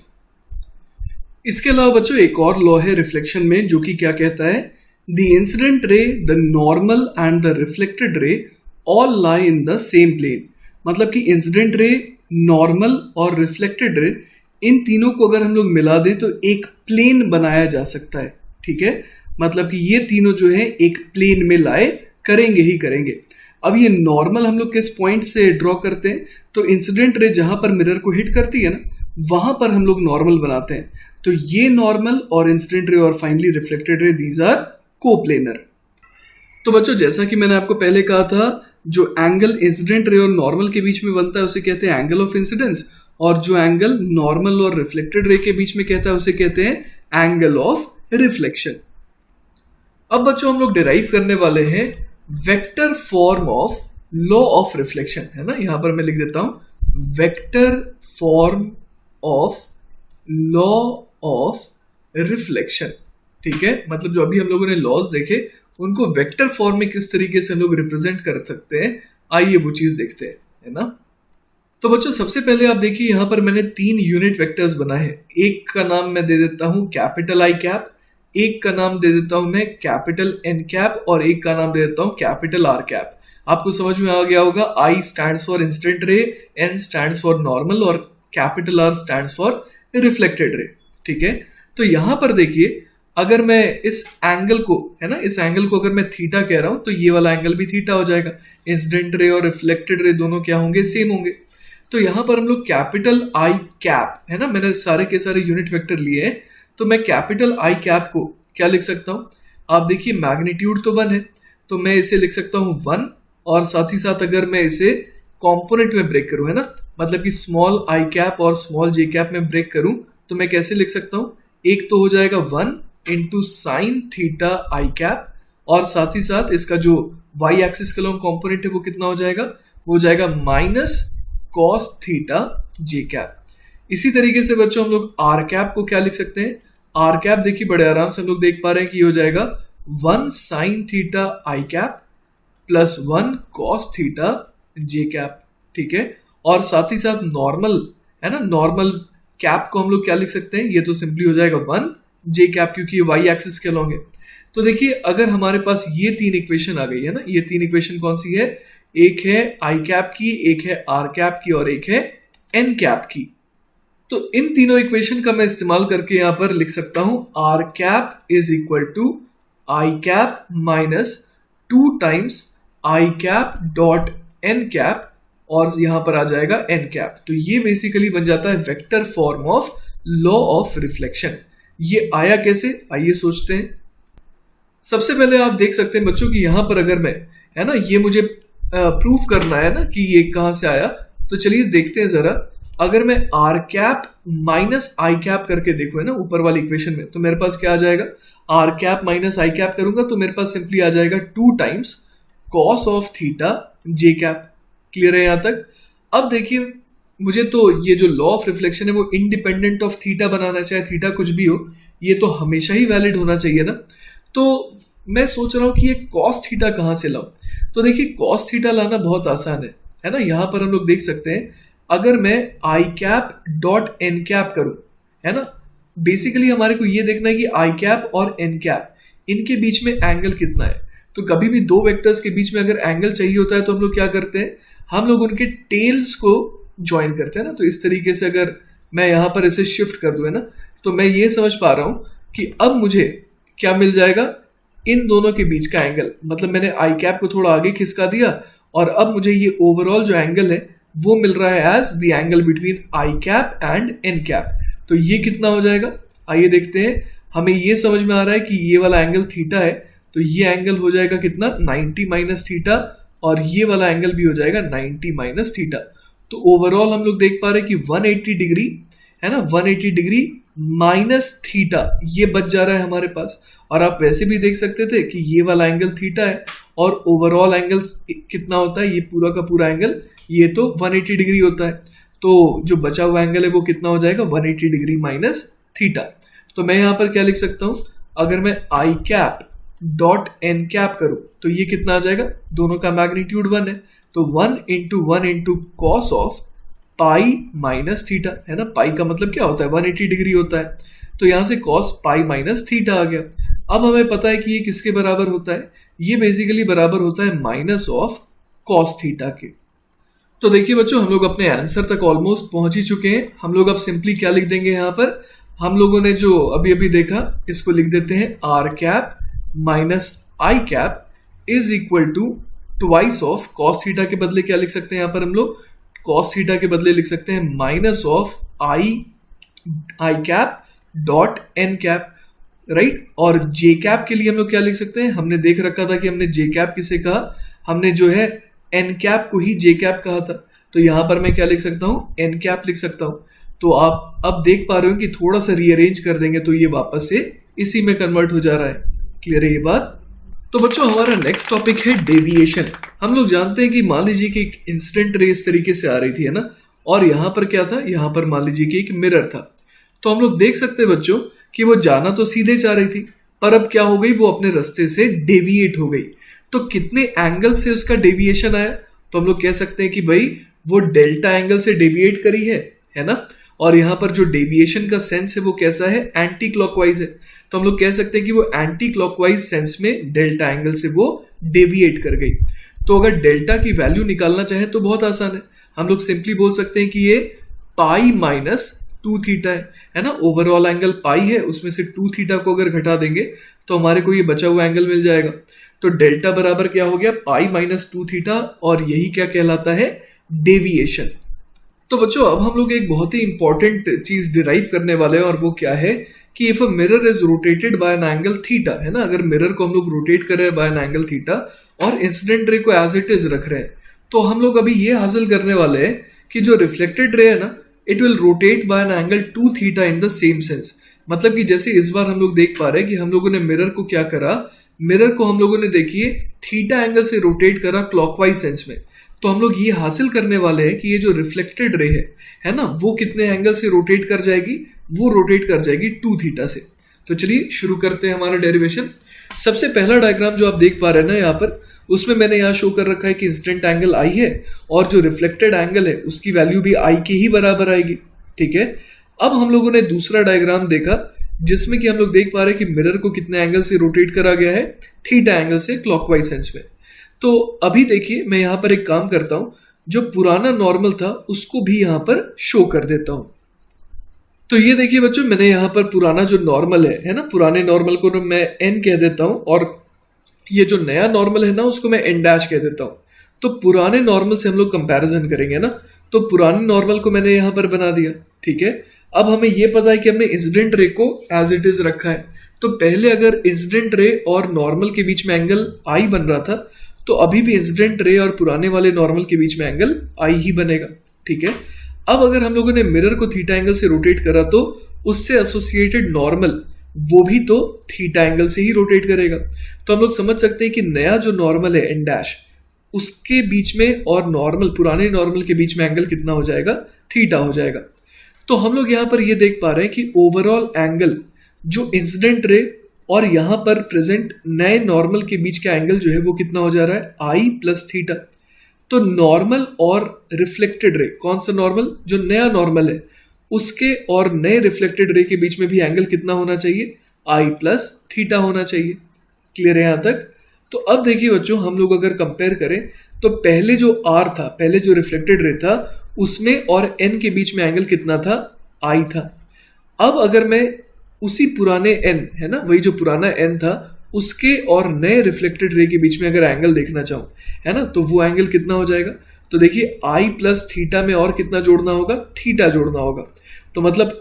इसके अलावा बच्चों एक और लॉ है रिफ्लेक्शन में, जो कि क्या कहता है, the incident ray, the normal and the reflected ray all lie in the same plane. मतलब कि इंसिडेंट रे, नॉर्मल और रिफ्लेक्टेड रे, इन तीनों को अगर हम लोग मिला दें तो एक प्लेन बनाया जा सकता है, ठीक है। मतलब कि ये तीनों जो है एक प्लेन में लाए करेंगे ही करेंगे। अब ये नॉर्मल हम लोग किस पॉइंट से ड्रॉ करते हैं, तो इंसिडेंट रे जहां पर मिरर को हिट करती है ना, वहां पर हम लोग नॉर्मल बनाते हैं। तो ये नॉर्मल और इंसिडेंट रे और finally reflected ray, these are coplanar. तो बच्चों जैसा कि मैंने आपको पहले कहा था, जो एंगल इंसिडेंट रे और नॉर्मल के बीच में बनता है उसे कहते हैं एंगल ऑफ इंसिडेंस, और जो एंगल नॉर्मल और रिफ्लेक्टेड रे के बीच में कहता है उसे कहते हैं एंगल ऑफ रिफ्लेक्शन। अब बच्चों हम लोग डिराइव करने वाले हैं vector form of law of reflection, है ना। यहां पर मैं लिख देता हूं vector form of law of reflection, ठीक है। मतलब जो अभी हम लोगों ने लॉज देखे उनको वेक्टर फॉर्म में किस तरीके से हम लोग रिप्रेजेंट कर सकते हैं, आइए वो चीज देखते हैं, है ना। तो बच्चों सबसे पहले आप देखिए यहां पर मैंने 3 यूनिट वेक्टर्स बनाए हैं। एक का नाम मैं दे देता हूं कैपिटल आई कैप, एक का नाम दे देता हूं मैं कैपिटल एन कैप, और एक का नाम दे देता हूं कैपिटल आर कैप। आपको समझ में आ गया होगा, I stands for incident ray, N stands for normal, और capital R stands for reflected ray, ठीक है। तो यहां पर देखिए अगर मैं इस एंगल को, है ना, इस एंगल को अगर मैं थीटा कह रहा हूं तो ये वाला एंगल भी थीटा हो जाएगा। इंसिडेंट रे और रिफ्लेक्टेड रे दोनों क्या होंगे, सेम होंगे। तो यहां पर हम लोग कैपिटल आई कैप, है ना, मैंने सारे के सारे यूनिट वेक्टर लिए हैं, तो मैं कैपिटल आई कैप को क्या लिख सकता हूं, आप देखिए मैग्नीट्यूड तो 1 है, तो मैं इसे लिख सकता हूं 1, और साथ ही साथ अगर मैं इसे कॉम्पोनेंट में ब्रेक करूं, है ना, मतलब कि स्मॉल आई कैप और स्मॉल जे कैप में ब्रेक करूं, तो मैं कैसे लिख सकता हूं, एक तो हो जाएगा 1 इंटू साइन थीटा आई कैप, और साथ ही साथ इसका जो वाई एक्सिस का लॉन्ग कॉम्पोनेंट है वो कितना हो जाएगा, वो हो जाएगा minus cos theta J cap. इसी तरीके से बच्चों हम लोग आर कैप को क्या लिख सकते हैं, आर कैप देखिए बड़े आराम से हम लोग देख पा रहे हैं कि ये हो जाएगा 1 साइन थीटा आई cap plus 1 cos theta J cap, ठीक है। और साथ ही साथ नॉर्मल, है ना, नॉर्मल कैप को हम लोग क्या लिख सकते हैं, ये तो सिंपली हो जाएगा 1 जे कैप, क्योंकि ये वाई एक्सिस के अलॉन्ग है। तो देखिए अगर हमारे पास ये 3 इक्वेशन आ गई है ना, ये 3 इक्वेशन कौन सी है, एक है आई कैप की, एक है आर कैप की, और एक है एन कैप की। तो इन तीनों इक्वेशन का मैं इस्तेमाल करके यहां पर लिख सकता हूं R cap is equal to I cap minus 2 times I cap dot N cap, और यहां पर आ जाएगा एन कैप। तो ये बेसिकली बन जाता है vector form of law of reflection. ये आया कैसे, आइए सोचते हैं। सबसे पहले आप देख सकते हैं बच्चों कि यहां पर अगर मैं, है ना, ये मुझे प्रूफ करना है ना कि ये कहां से आया, तो चलिए देखते हैं जरा। अगर मैं R cap minus I cap करके देखो, है ना, ऊपर वाली इक्वेशन में, तो मेरे पास क्या आ जाएगा, R cap minus I cap करूंगा तो मेरे पास सिंपली आ जाएगा 2 times cos of theta J cap. Clear है यहां तक। अब देखिए मुझे तो ये जो लॉ ऑफ रिफ्लेक्शन है वो इंडिपेंडेंट ऑफ थीटा बनाना, चाहे थीटा कुछ भी हो, ये तो हमेशा ही वैलिड होना चाहिए ना। तो मैं सोच रहा हूं कि ये कॉस थीटा कहां से लाऊं। तो देखिए कॉस थीटा लाना बहुत आसान है ना। यहां पर हम लोग देख सकते हैं अगर मैं आई कैप डॉट एन कैप करूं, है ना, बेसिकली हमारे को ये देखना है कि आई कैप और एन कैप इनके बीच में एंगल कितना है। तो कभी भी दो वेक्टर्स के बीच में अगर एंगल चाहिए होता है तो हम लोग क्या करते हैं, हम लोग उनके टेल्स को ज्वाइन करते हैं ना। तो इस तरीके से अगर मैं यहां पर इसे शिफ्ट कर दूं, है ना, तो मैं ये समझ पा रहा हूं कि अब मुझे क्या मिल जाएगा, इन दोनों के बीच का एंगल। मतलब मैंने आई कैप को थोड़ा आगे खिसका दिया और अब मुझे ये ओवरऑल जो एंगल है वो मिल रहा है as the angle between I cap and N cap. तो ये कितना हो जाएगा, आइए देखते हैं। हमें ये समझ में आ रहा है कि ये वाला एंगल थीटा है, तो ये एंगल हो जाएगा कितना, 90 माइनस थीटा, और ये वाला एंगल भी हो जाएगा 90 माइनस थीटा। तो ओवरऑल हम लोग देख पा रहे हैं कि 180 डिग्री, है ना, 180 डिग्री माइनस थीटा ये बच जा रहा है हमारे पास। और आप वैसे भी देख सकते थे कि ये वाला एंगल थीटा है और ओवरऑल एंगल कितना होता है, ये पूरा का पूरा एंगल ये तो 180 डिग्री होता है। तो जो बचा हुआ एंगल है वो कितना हो जाएगा, 180 डिग्री माइनस थीटा। तो मैं यहाँ पर क्या लिख सकता हूँ, अगर मैं आई कैप डॉट एन कैप करूँ तो ये कितना आ जाएगा, दोनों का मैग्नीट्यूड 1 है, तो 1 into cos of pi minus theta, है ना। पाई का मतलब क्या होता है, 180 डिग्री होता है, तो यहाँ से कॉस पाई माइनस थीटा आ गया। अब हमें पता है कि ये किसके बराबर होता है, ये बेसिकली बराबर होता है माइनस ऑफ कॉस थीटा के। तो देखिए बच्चों हम लोग अपने आंसर तक ऑलमोस्ट पहुंच ही चुके हैं। हम लोग अब सिंपली क्या लिख देंगे, यहाँ पर हम लोगों ने जो अभी अभी देखा इसको लिख देते हैं R cap minus I cap is equal to twice of cos theta के बदले क्या लिख सकते हैं, यहाँ पर हम लोग कॉस थीटा के बदले लिख सकते हैं minus of I cap dot N cap, right. और जे कैप के लिए हम लोग क्या लिख सकते हैं, हमने देख रखा था कि हमने जे कैप किसे कहा, हमने जो है एन कैप को ही जे कैप कहा था। तो यहां पर मैं क्या लिख सकता हूं, एन कैप लिख सकता हूं। तो आप अब देख पा रहे हो कि थोड़ा सा रीअरेंज कर देंगे तो ये वापस से इसी में कन्वर्ट हो जा रहा है। क्लियर है ये बात। तो बच्चों हमारा नेक्स्ट टॉपिक है डेविएशन। हम लोग जानते हैं कि मान लीजिए कि एक इंसिडेंट रे इस तरीके से आ रही थी, है ना, और यहाँ पर क्या था, यहाँ पर मान लीजिए कि एक मिरर था। तो हम लोग देख सकते हैं बच्चों कि वो जाना तो सीधे जा रही थी, पर अब क्या हो गई, वो अपने रास्ते से डेविएट हो गई। तो कितने एंगल से उसका डेविएशन आया, तो हम लोग कह सकते हैं कि भाई वो डेल्टा एंगल से डेविएट करी है ना। और यहाँ पर जो डेविएशन का सेंस है वो कैसा है, एंटी क्लॉकवाइज है। तो हम लोग कह सकते हैं कि वो एंटी क्लॉकवाइज सेंस में डेल्टा एंगल से वो डेविएट कर गई। तो अगर डेल्टा की वैल्यू निकालना चाहे तो बहुत आसान है, हम लोग सिंपली बोल सकते हैं कि ये पाई माइनस 2 थीटा है ना। ओवरऑल एंगल पाई है, उसमें से 2 थीटा को अगर घटा देंगे तो हमारे को ये बचा हुआ एंगल मिल जाएगा। तो डेल्टा बराबर क्या हो गया, पाई माइनस 2 थीटा, और यही क्या कहलाता है, डेविएशन। तो बच्चों अब हम लोग एक बहुत ही इंपॉर्टेंट चीज डिराइव करने वाले हैं, और वो क्या है कि if a mirror is rotated bye an angle theta, है ना, अगर मिरर को हम लोग रोटेट कर रहे हैं बाय एन एंगल थीटा और इंसिडेंट रे को एज इट इज रख रहे हैं, तो हम लोग अभी ये हासिल करने वाले हैं कि जो रिफ्लेक्टेड रे है ना, it will rotate bye an angle 2 theta in the same sense. मतलब कि जैसे इस बार हम लोग देख पा रहे हैं कि हम लोगों ने मिरर को क्या करा, मिरर को हम लोगों ने देखिए थीटा एंगल से रोटेट करा क्लॉकवाइज सेंस में। तो हम लोग ये हासिल करने वाले हैं कि ये जो रिफ्लेक्टेड रे है ना, वो कितने एंगल से रोटेट कर जाएगी, वो रोटेट कर जाएगी 2 थीटा से। तो चलिए शुरू करते हैं हमारा डेरिवेशन। सबसे पहला डायग्राम जो आप देख पा रहे हैं ना यहाँ पर, उसमें मैंने यहाँ शो कर रखा है कि इंसिडेंट एंगल आई है और जो रिफ्लेक्टेड एंगल है उसकी वैल्यू भी आई के ही बराबर आएगी। ठीक है, अब हम लोगों ने दूसरा डायग्राम देखा जिसमें कि हम लोग देख पा रहे हैं कि मिरर को कितने एंगल से रोटेट करा गया है, थीटा एंगल से क्लॉकवाइज सेंस में। तो अभी देखिए मैं यहाँ पर एक काम करता हूँ, जो पुराना नॉर्मल था उसको भी यहाँ पर शो कर देता हूँ। तो ये देखिए बच्चों, मैंने यहाँ पर पुराना जो नॉर्मल है ना, पुराने नॉर्मल को मैं एन कह देता हूँ, और ये जो नया नॉर्मल है ना उसको मैं एन डैश कह देता हूँ। तो पुराने नॉर्मल से हम लोग कंपैरिजन करेंगे ना, तो पुराने नॉर्मल को मैंने यहाँ पर बना दिया। ठीक है, अब हमें ये पता है कि हमने इंसिडेंट रे को एज इट इज रखा है। तो पहले अगर इंसिडेंट रे और नॉर्मल के बीच में एंगल आई बन रहा था, तो अभी भी इंसिडेंट रे और पुराने वाले नॉर्मल के बीच में एंगल आई ही बनेगा। ठीक है, अब अगर हम लोगों ने मिरर को थीटा एंगल से रोटेट करा तो उससे एसोसिएटेड नॉर्मल वो भी तो थीटा एंगल से ही रोटेट करेगा। तो हम लोग समझ सकते हैं कि नया जो नॉर्मल है एन डैश, उसके बीच में और नॉर्मल, पुराने नॉर्मल के बीच में एंगल कितना हो जाएगा, थीटा हो जाएगा। तो हम लोग यहाँ पर ये देख पा रहे हैं कि ओवरऑल एंगल जो इंसिडेंट रे और यहाँ पर प्रेजेंट नए नॉर्मल के बीच का एंगल जो है वो कितना हो जा रहा है, आई प्लस थीटा। तो नॉर्मल और रिफ्लेक्टेड रे, कौन सा नॉर्मल, जो नया नॉर्मल है उसके और नए रिफ्लेक्टेड रे के बीच में भी एंगल कितना होना चाहिए, आई प्लस थीटा होना चाहिए। क्लियर है यहाँ तक। तो अब देखिए बच्चों, हम लोग अगर कंपेयर करें तो पहले जो आर था, पहले जो रिफ्लेक्टेड रे था उसमें और एन के बीच में एंगल कितना था, आई था। अब अगर मैं उसी पुराने एन, है ना, वही जो पुराना एन था उसके और नए रिफ्लेक्टेड रे के बीच में अगर एंगल देखना चाहूँ, है ना, तो वो एंगल कितना हो जाएगा। तो देखिए आई प्लस थीटा में और कितना जोड़ना होगा, थीटा जोड़ना होगा। तो मतलब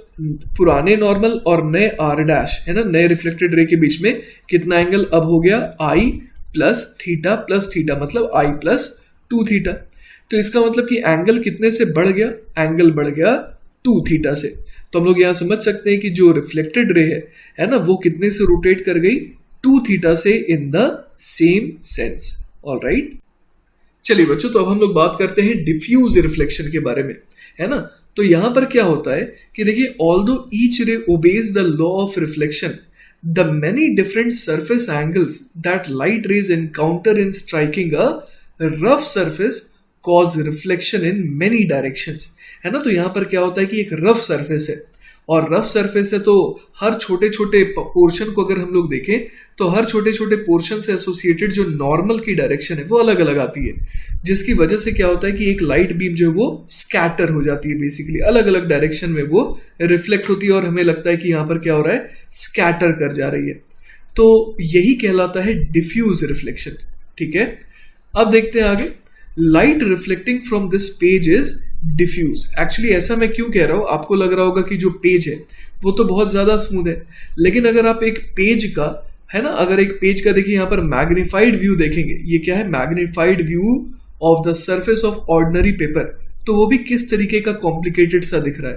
पुराने नॉर्मल और नए आर डैश, है ना, नए रिफ्लेक्टेड रे के बीच में कितना एंगल अब हो गया, आई प्लस थीटा, मतलब आई प्लस 2 थीटा। तो इसका मतलब कि एंगल कितने से बढ़ गया, एंगल बढ़ गया 2 थीटा से। तो हम लोग यहाँ समझ सकते हैं कि जो रिफ्लेक्टेड रे है ना, वो कितने से रोटेट कर गई, 2 थीटा से इन द सेम सेंस। ऑलराइट, चलिए बच्चों, तो अब हम लोग बात करते हैं डिफ्यूज रिफ्लेक्शन के बारे में, है ना। तो यहां पर क्या होता है कि देखिए, ऑल्दो ईच रे obeys the law of reflection, the many different surface angles that light rays encounter in striking a rough surface cause reflection in many directions, है ना। तो यहां पर क्या होता है कि एक रफ सरफेस है, और रफ सरफेस है तो हर छोटे छोटे पोर्शन को अगर हम लोग देखें तो हर छोटे छोटे पोर्शन से एसोसिएटेड जो नॉर्मल की डायरेक्शन है वो अलग अलग आती है, जिसकी वजह से क्या होता है कि एक लाइट बीम जो है वो स्कैटर हो जाती है, बेसिकली अलग अलग डायरेक्शन में वो रिफ्लेक्ट होती है, और हमें लगता है कि यहाँ पर क्या हो रहा है, स्कैटर कर जा रही है। तो यही कहलाता है डिफ्यूज रिफ्लेक्शन। ठीक है, अब देखते हैं आगे। Light reflecting from this page is diffuse. Actually ऐसा मैं क्यों कह रहा हूं, आपको लग रहा होगा कि जो पेज है वो तो बहुत ज्यादा स्मूथ है, लेकिन अगर आप एक पेज का, है ना, अगर एक पेज का देखिए यहाँ पर मैग्नीफाइड व्यू देखेंगे, ये क्या है, magnified view of the surface of ordinary paper, तो वो भी किस तरीके का कॉम्प्लिकेटेड सा दिख रहा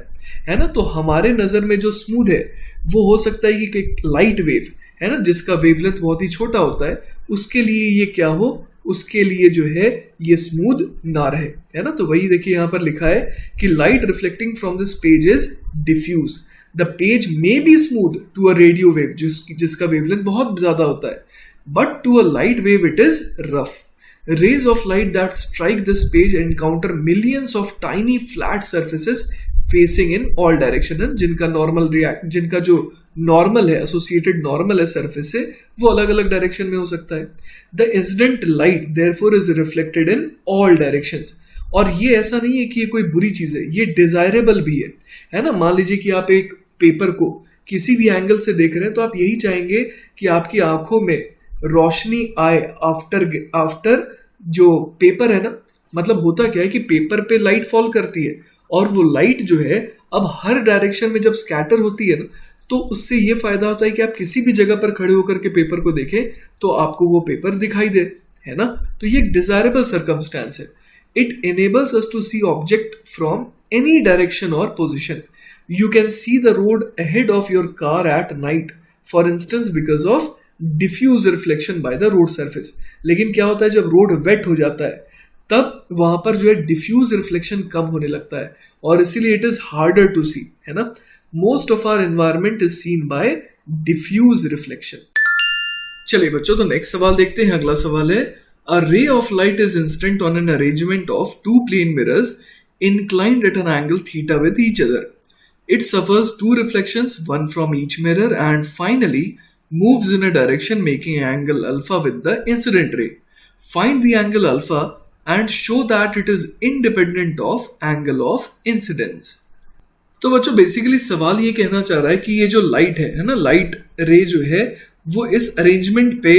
है ना। तो हमारे नजर में जो स्मूथ है वो हो सकता है कि एक लाइट वेव, है ना, जिसका वेवलेंथ बहुत ही छोटा होता है, उसके लिए ये क्या हो, उसके लिए जो है ये स्मूथ ना रहे, है ना। तो वही देखिए यहाँ पर लिखा है कि light reflecting from this page is diffuse, the page may be smooth to a radio wave, जिसका वेवलेंथ बहुत ज्यादा होता है, but to a light wave it is rough. Rays of light that strike this page encounter millions of tiny flat surfaces facing in all direction, है जिनका जो normal है, associated normal है सरफेस से, वो अलग अलग डायरेक्शन में हो सकता है. The incident light therefore is reflected in all directions. और ये ऐसा नहीं है कि ये कोई बुरी चीज है, ये डिजायरेबल भी है ना. मान लीजिए कि आप एक पेपर को किसी भी एंगल से देख रहे हैं तो आप यही चाहेंगे कि आपकी आंखों में रोशनी आए आफ्टर जो पेपर है ना. मतलब होता क्या है कि पेपर पे लाइट फॉल करती है और वो लाइट जो है अब हर डायरेक्शन में जब स्कैटर होती है ना, तो उससे ये फायदा होता है कि आप किसी भी जगह पर खड़े होकर के पेपर को देखें तो आपको वो पेपर दिखाई दे, है ना. तो ये एक डिजायरेबल सर्कमस्टेंस है. It enables us to see object from any direction or position. You can see the road ahead of your car at night, for instance, because of diffuse reflection by the road surface. लेकिन क्या होता है जब road wait हो जाता है तब वहां पर जो है डिफ्यूज रिफ्लेक्शन कम होने लगता है और इसीलिए it is harder to see, है ना. Most of our environment is seen by diffuse reflection. चलिए बच्चों, तो नेक्स्ट सवाल देखते हैं. अगला सवाल है, a ray of light is incident on an arrangement of two plane mirrors inclined at an angle theta with each other. It suffers two reflections, one from each mirror, and finally moves in a direction making angle alpha with the incident ray. Find the angle alpha and show that it is independent of angle of incidence. तो बच्चों basically सवाल ये कहना चाह रहा है कि ये जो लाइट है ना, लाइट रे जो है वो इस अरेंजमेंट पे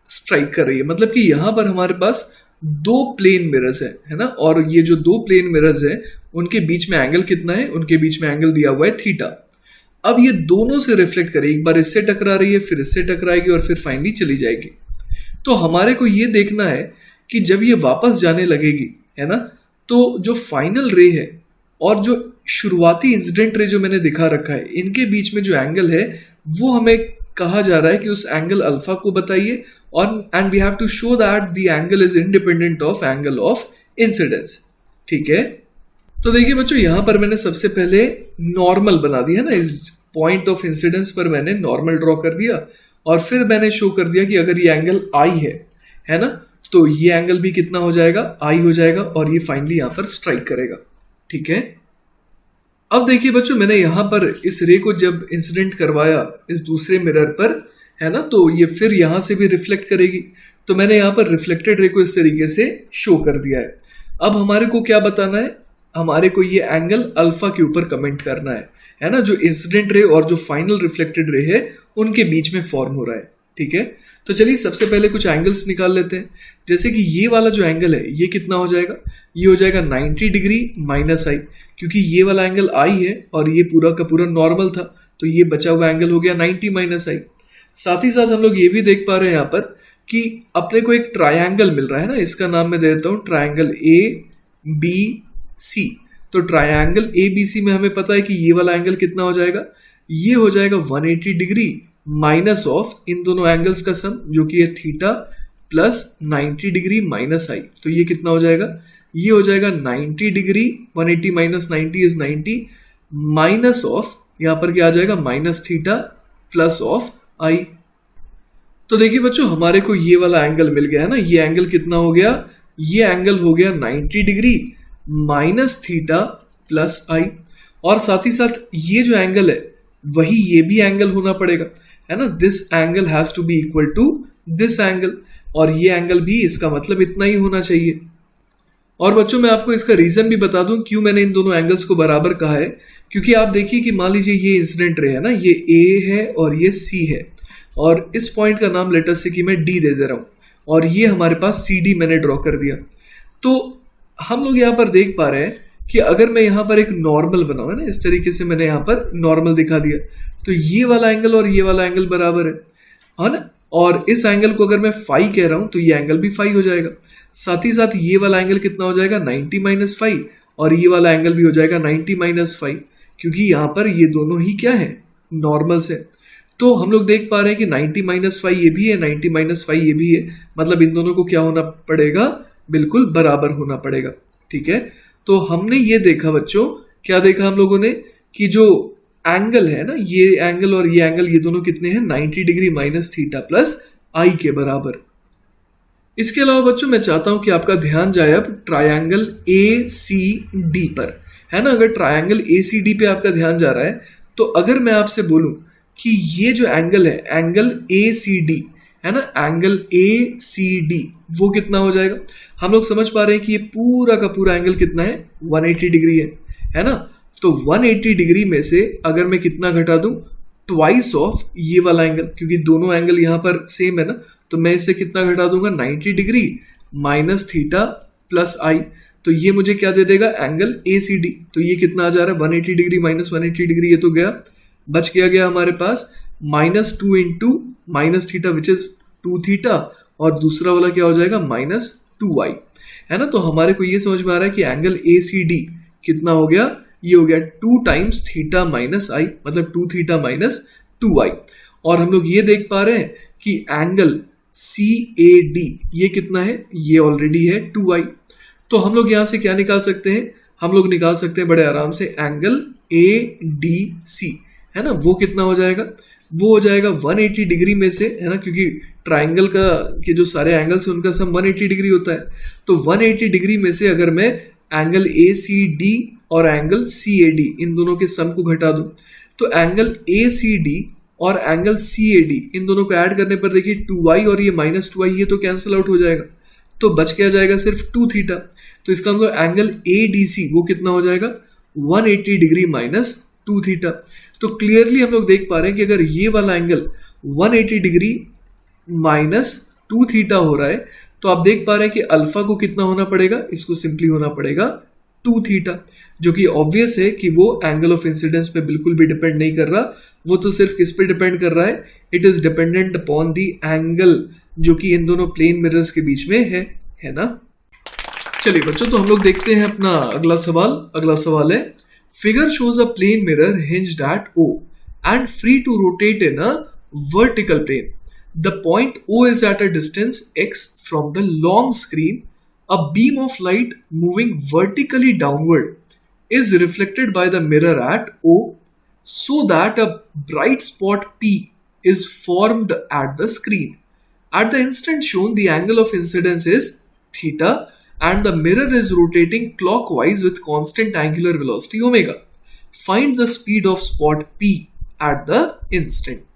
स्ट्राइक कर रही है. मतलब कि यहाँ पर हमारे पास दो प्लेन मिरर्स है ना, और ये जो दो प्लेन मिरर्स है उनके बीच में एंगल कितना है, उनके बीच में एंगल दिया हुआ है थीटा. अब ये दोनों से रिफ्लेक्ट करेगी, एक बार इससे टकरा रही है, फिर इससे टकराएगी और फिर फाइनली चली जाएगी. तो हमारे को ये देखना है कि जब ये वापस जाने लगेगी, है ना, तो जो फाइनल रे है और जो शुरुआती इंसिडेंट रे जो मैंने दिखा रखा है, इनके बीच में जो एंगल है वो हमें कहा जा रहा है कि उस एंगल अल्फा को बताइए, और and we have to show that the angle is independent of angle of incidence. ठीक है, तो देखिए बच्चों यहाँ पर मैंने सबसे पहले नॉर्मल बना दिया ना, इस पॉइंट ऑफ इंसिडेंस पर मैंने नॉर्मल ड्रॉ कर दिया और फिर मैंने शो कर दिया कि अगर ये एंगल आई है ना, तो ये एंगल भी कितना हो जाएगा, आई हो जाएगा, और ये फाइनली यहाँ पर स्ट्राइक करेगा. ठीक है, अब देखिए बच्चों मैंने यहाँ पर इस रे को जब इंसिडेंट करवाया इस दूसरे मिरर पर, है ना, तो ये फिर यहाँ से भी रिफ्लेक्ट करेगी. तो मैंने यहाँ पर रिफ्लेक्टेड रे को इस तरीके से शो कर दिया है. अब हमारे को क्या बताना है, हमारे को ये एंगल अल्फा के ऊपर कमेंट करना है ना, जो इंसिडेंट रे और जो फाइनल रिफ्लेक्टेड रे है उनके बीच में फॉर्म हो रहा है. ठीक है, तो चलिए सबसे पहले कुछ एंगल्स निकाल लेते हैं. जैसे कि ये वाला जो एंगल है ये कितना हो जाएगा, ये हो जाएगा 90 डिग्री माइनस आई, क्योंकि ये वाला एंगल आई है और ये पूरा का पूरा नॉर्मल था, तो ये बचा हुआ एंगल हो गया 90 माइनस आई. साथ ही साथ हम लोग ये भी देख पा रहे हैं यहाँ पर कि अपने को एक ट्रायंगल मिल रहा है ना, इसका नाम मैं दे देता हूँ ट्रायंगल ए बी सी. तो ट्रायंगल ए बी सी में हमें पता है कि ये वाला एंगल कितना हो जाएगा, ये हो जाएगा 180 डिग्री माइनस ऑफ इन दोनों एंगल्स का सम, जो कि है थीटा प्लस 90 डिग्री माइनस आई. तो ये कितना हो जाएगा, ये हो जाएगा 90 degree, 180 minus 90 is 90, minus of यहाँ पर क्या आ जाएगा, माइनस थीटा प्लस ऑफ आई. तो देखिए बच्चों हमारे को ये वाला एंगल मिल गया है ना, ये एंगल कितना हो गया, ये एंगल हो गया 90 डिग्री माइनस थीटा प्लस आई. और साथ ही साथ ये जो एंगल है वही ये भी एंगल होना पड़ेगा, है ना. This angle has to be equal to this angle, और ये एंगल भी इसका मतलब इतना ही होना चाहिए. और बच्चों मैं आपको इसका रीजन भी बता दूं क्यों मैंने इन दोनों एंगल्स को बराबर कहा है. क्योंकि आप देखिए कि मान लीजिए ये इंसिडेंट रे है ना, ये ए है और ये सी है, और इस पॉइंट का नाम लेटर से कि मैं डी दे दे रहा हूं, और ये हमारे पास सी डी मैंने ड्रॉ कर दिया. तो हम लोग यहाँ पर देख पा रहे हैं कि अगर मैं यहाँ पर एक नॉर्मल बनाऊँ ना, इस तरीके से मैंने यहाँ पर नॉर्मल दिखा दिया, तो ये वाला एंगल और ये वाला एंगल बराबर है ना. और इस एंगल को अगर मैं फाई कह रहा हूं तो ये एंगल भी फाई हो जाएगा. साथ ही साथ ये वाला एंगल कितना हो जाएगा, 90 माइनस फाई, और ये वाला एंगल भी हो जाएगा 90 माइनस फाई, क्योंकि यहाँ पर ये दोनों ही क्या है, नॉर्मल्स है. तो हम लोग देख पा रहे हैं कि 90 माइनस फाइव ये भी है, 90 माइनस फाइव ये भी है, मतलब इन दोनों को क्या होना पड़ेगा, बिल्कुल बराबर होना पड़ेगा। ठीक है, तो हमने ये देखा बच्चों, क्या देखा हम लोगों ने कि जो एंगल है ना, ये एंगल और ये एंगल, ये दोनों कितने हैं, 90 डिग्री माइनस थीटा प्लस आई के बराबर। इसके अलावा बच्चों मैं चाहता हूं कि आपका ध्यान जाए अब ट्रायंगल ए सी डी पर, है ना। अगर ट्रायंगल ए सी डी पे आपका ध्यान जा रहा है, तो अगर मैं आपसे बोलूं कि ये जो एंगल है, एंगल ए सी डी, है ना, एंगल ए सी डी, वो कितना हो जाएगा। हम लोग समझ पा रहे हैं कि ये पूरा का पूरा एंगल कितना है, 180 डिग्री है ना। तो 180 डिग्री में से अगर मैं कितना घटा दूं, ट्वाइस ऑफ ये वाला एंगल, क्योंकि दोनों एंगल यहां पर सेम है ना, तो मैं इससे कितना घटा दूंगा, 90 डिग्री माइनस थीटा प्लस आई, तो ये मुझे क्या दे देगा, एंगल ए सी डी। तो ये कितना आ जा रहा है, 180 डिग्री माइनस 180 डिग्री, ये तो गया, बच गया हमारे पास minus 2 into minus theta which is 2 theta, और दूसरा वाला क्या हो जाएगा, माइनस 2 आई, है ना। तो हमारे को ये समझ में आ रहा है कि एंगल ए सी डी कितना हो गया, ये हो गया 2 टाइम्स थीटा माइनस आई, मतलब 2 थीटा माइनस 2 आई। और हम लोग ये देख पा रहे हैं कि एंगल सी ए डी ये कितना है, ये ऑलरेडी है 2i। तो हम लोग यहां से क्या निकाल सकते हैं, हम लोग निकाल सकते हैं बड़े आराम से एंगल ए डी सी, है ना। वो कितना हो जाएगा, वो हो जाएगा 180 डिग्री में से, है ना, क्योंकि ट्राइंगल का के जो सारे एंगल्स हैं उनका सम 180 डिग्री होता है। तो 180 डिग्री में से अगर मैं एंगल ए सी डी और एंगल सी ए डी इन दोनों के सम को घटा दूं, तो एंगल ए सी डी और एंगल सी ए डी इन दोनों को ऐड करने पर देखिए 2i और ये माइनस 2i, ये तो कैंसिल आउट हो जाएगा, तो बच क्या जाएगा, सिर्फ 2 थीटा। तो इसका मतलब एंगल ए डी सी वो कितना हो जाएगा, 180 डिग्री माइनस 2 थीटा। तो क्लियरली हम लोग देख पा रहे हैं कि अगर ये वाला एंगल 180 डिग्री माइनस 2 थीटा हो रहा है, तो आप देख पा रहे हैं कि अल्फा को कितना होना पड़ेगा, इसको सिंपली होना पड़ेगा 2 थीटा, जो कि ऑब्वियस है कि वो एंगल ऑफ इंसिडेंस पे बिल्कुल भी डिपेंड नहीं कर रहा, वो तो सिर्फ किस पे डिपेंड कर रहा है, it is dependent upon the angle जो कि इन दोनों प्लेन मिरर्स के बीच में है ना। चलिए बच्चों, तो हम लोग देखते हैं अपना अगला सवाल। अगला सवाल है, figure shows a plane mirror hinged at O and free to rotate in a vertical plane. The point O is at a distance x from the long screen. A beam of light moving vertically downward is reflected by the mirror at O so that a bright spot P is formed at the screen. At the instant shown, the angle of incidence is theta and the mirror is rotating clockwise with constant angular velocity omega. Find the speed of spot P at the instant.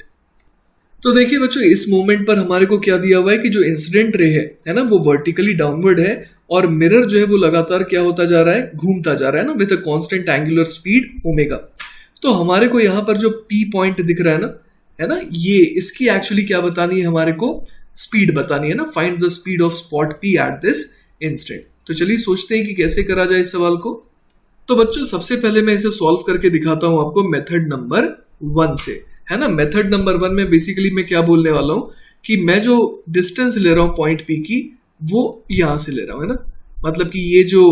तो देखिए बच्चों, इस moment पर हमारे को क्या दिया हुआ है कि जो इंसिडेंट रे है ना, वो वर्टिकली डाउनवर्ड है और मिरर जो है वो लगातार क्या होता जा रहा है, घूमता जा रहा है ना, with a constant angular speed omega. तो हमारे को यहाँ पर जो P पॉइंट दिख रहा है ना, ये इसकी एक्चुअली क्या बतानी है, हमारे को स्पीड बतानी है ना। Find the speed of spot P at this instant. तो चलिए सोचते हैं कि कैसे करा जाए इस सवाल को। तो बच्चों सबसे पहले मैं इसे सॉल्व करके दिखाता हूं आपको मेथड नंबर 1 से, है ना। मेथड नंबर 1 में बेसिकली मैं क्या बोलने वाला हूं कि मैं जो डिस्टेंस ले रहा हूं पॉइंट P की, वो यहां से ले रहा हूं, है ना। मतलब कि ये जो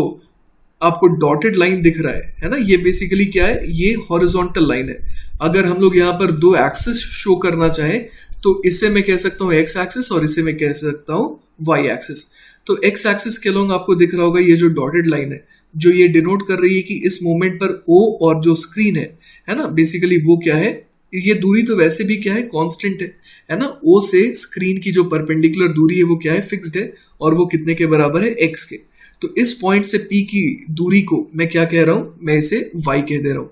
आपको डॉटेड लाइन दिख रहा है ना, ये बेसिकली क्या है, ये हॉरिजॉन्टल लाइन है। अगर हम लोग यहाँ पर 2 एक्सिस शो करना चाहें तो इसे मैं कह सकता हूँ एक्स एक्सिस और इसे मैं कह सकता हूँ वाई एक्सिस। तो एक्स एक्सिस के अलोंग आपको दिख रहा होगा ये जो डॉटेड लाइन है, जो ये डिनोट कर रही है कि इस मोमेंट पर O और जो स्क्रीन है ना, बेसिकली वो क्या है, ये दूरी तो वैसे भी क्या है, कांस्टेंट है ना। O से स्क्रीन की जो परपेंडिकुलर दूरी है वो क्या है, फिक्स्ड है, और वो कितने के बराबर है, x के। तो इस पॉइंट से P की दूरी को मैं क्या कह रहा हूं, मैं इसे y कह दे रहा हूं।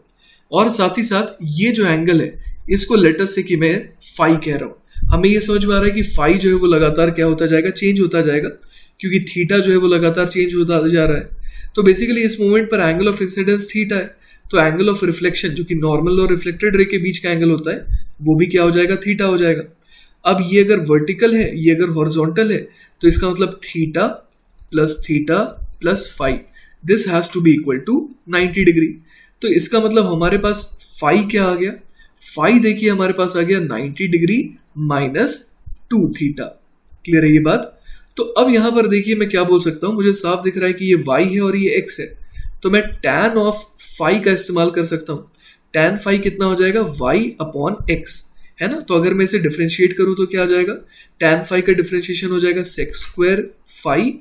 और साथ ही साथ ये जो एंगल है इसको लेटर से कि मैं फाई कह रहा हूं। हमें ये समझ में आ रहा है कि फाई जो है वो लगातार क्या होता जाएगा, चेंज होता जाएगा, क्योंकि थीटा जो है वो लगातार चेंज होता जा रहा है। तो बेसिकली इस मोमेंट पर एंगल ऑफ इंसिडेंस थीटा है, तो एंगल ऑफ रिफ्लेक्शन जो कि नॉर्मल और रिफ्लेक्टेड रे के बीच का एंगल होता है वो भी क्या हो जाएगा, थीटा हो जाएगा। अब ये अगर वर्टिकल है, ये अगर हॉरिजॉन्टल है, तो इसका मतलब theta plus phi, this has to be equal to 90 degree. तो इसका मतलब हमारे पास फाई क्या आ गया, फाई देखिए हमारे पास आ गया 90 डिग्री माइनस 2 थीटा। क्लियर है ये बात। तो अब यहां पर देखिए मैं क्या बोल सकता हूं, मुझे साफ दिख रहा है कि ये y है और ये x है, तो मैं tan ऑफ फाई का इस्तेमाल कर सकता हूं। tan फाई कितना हो जाएगा, y अपॉन x। है ना। तो अगर मैं इसे डिफरेंशिएट करूं तो क्या आ जाएगा, tan फाई का डिफरेंशिएशन हो जाएगा sec square phi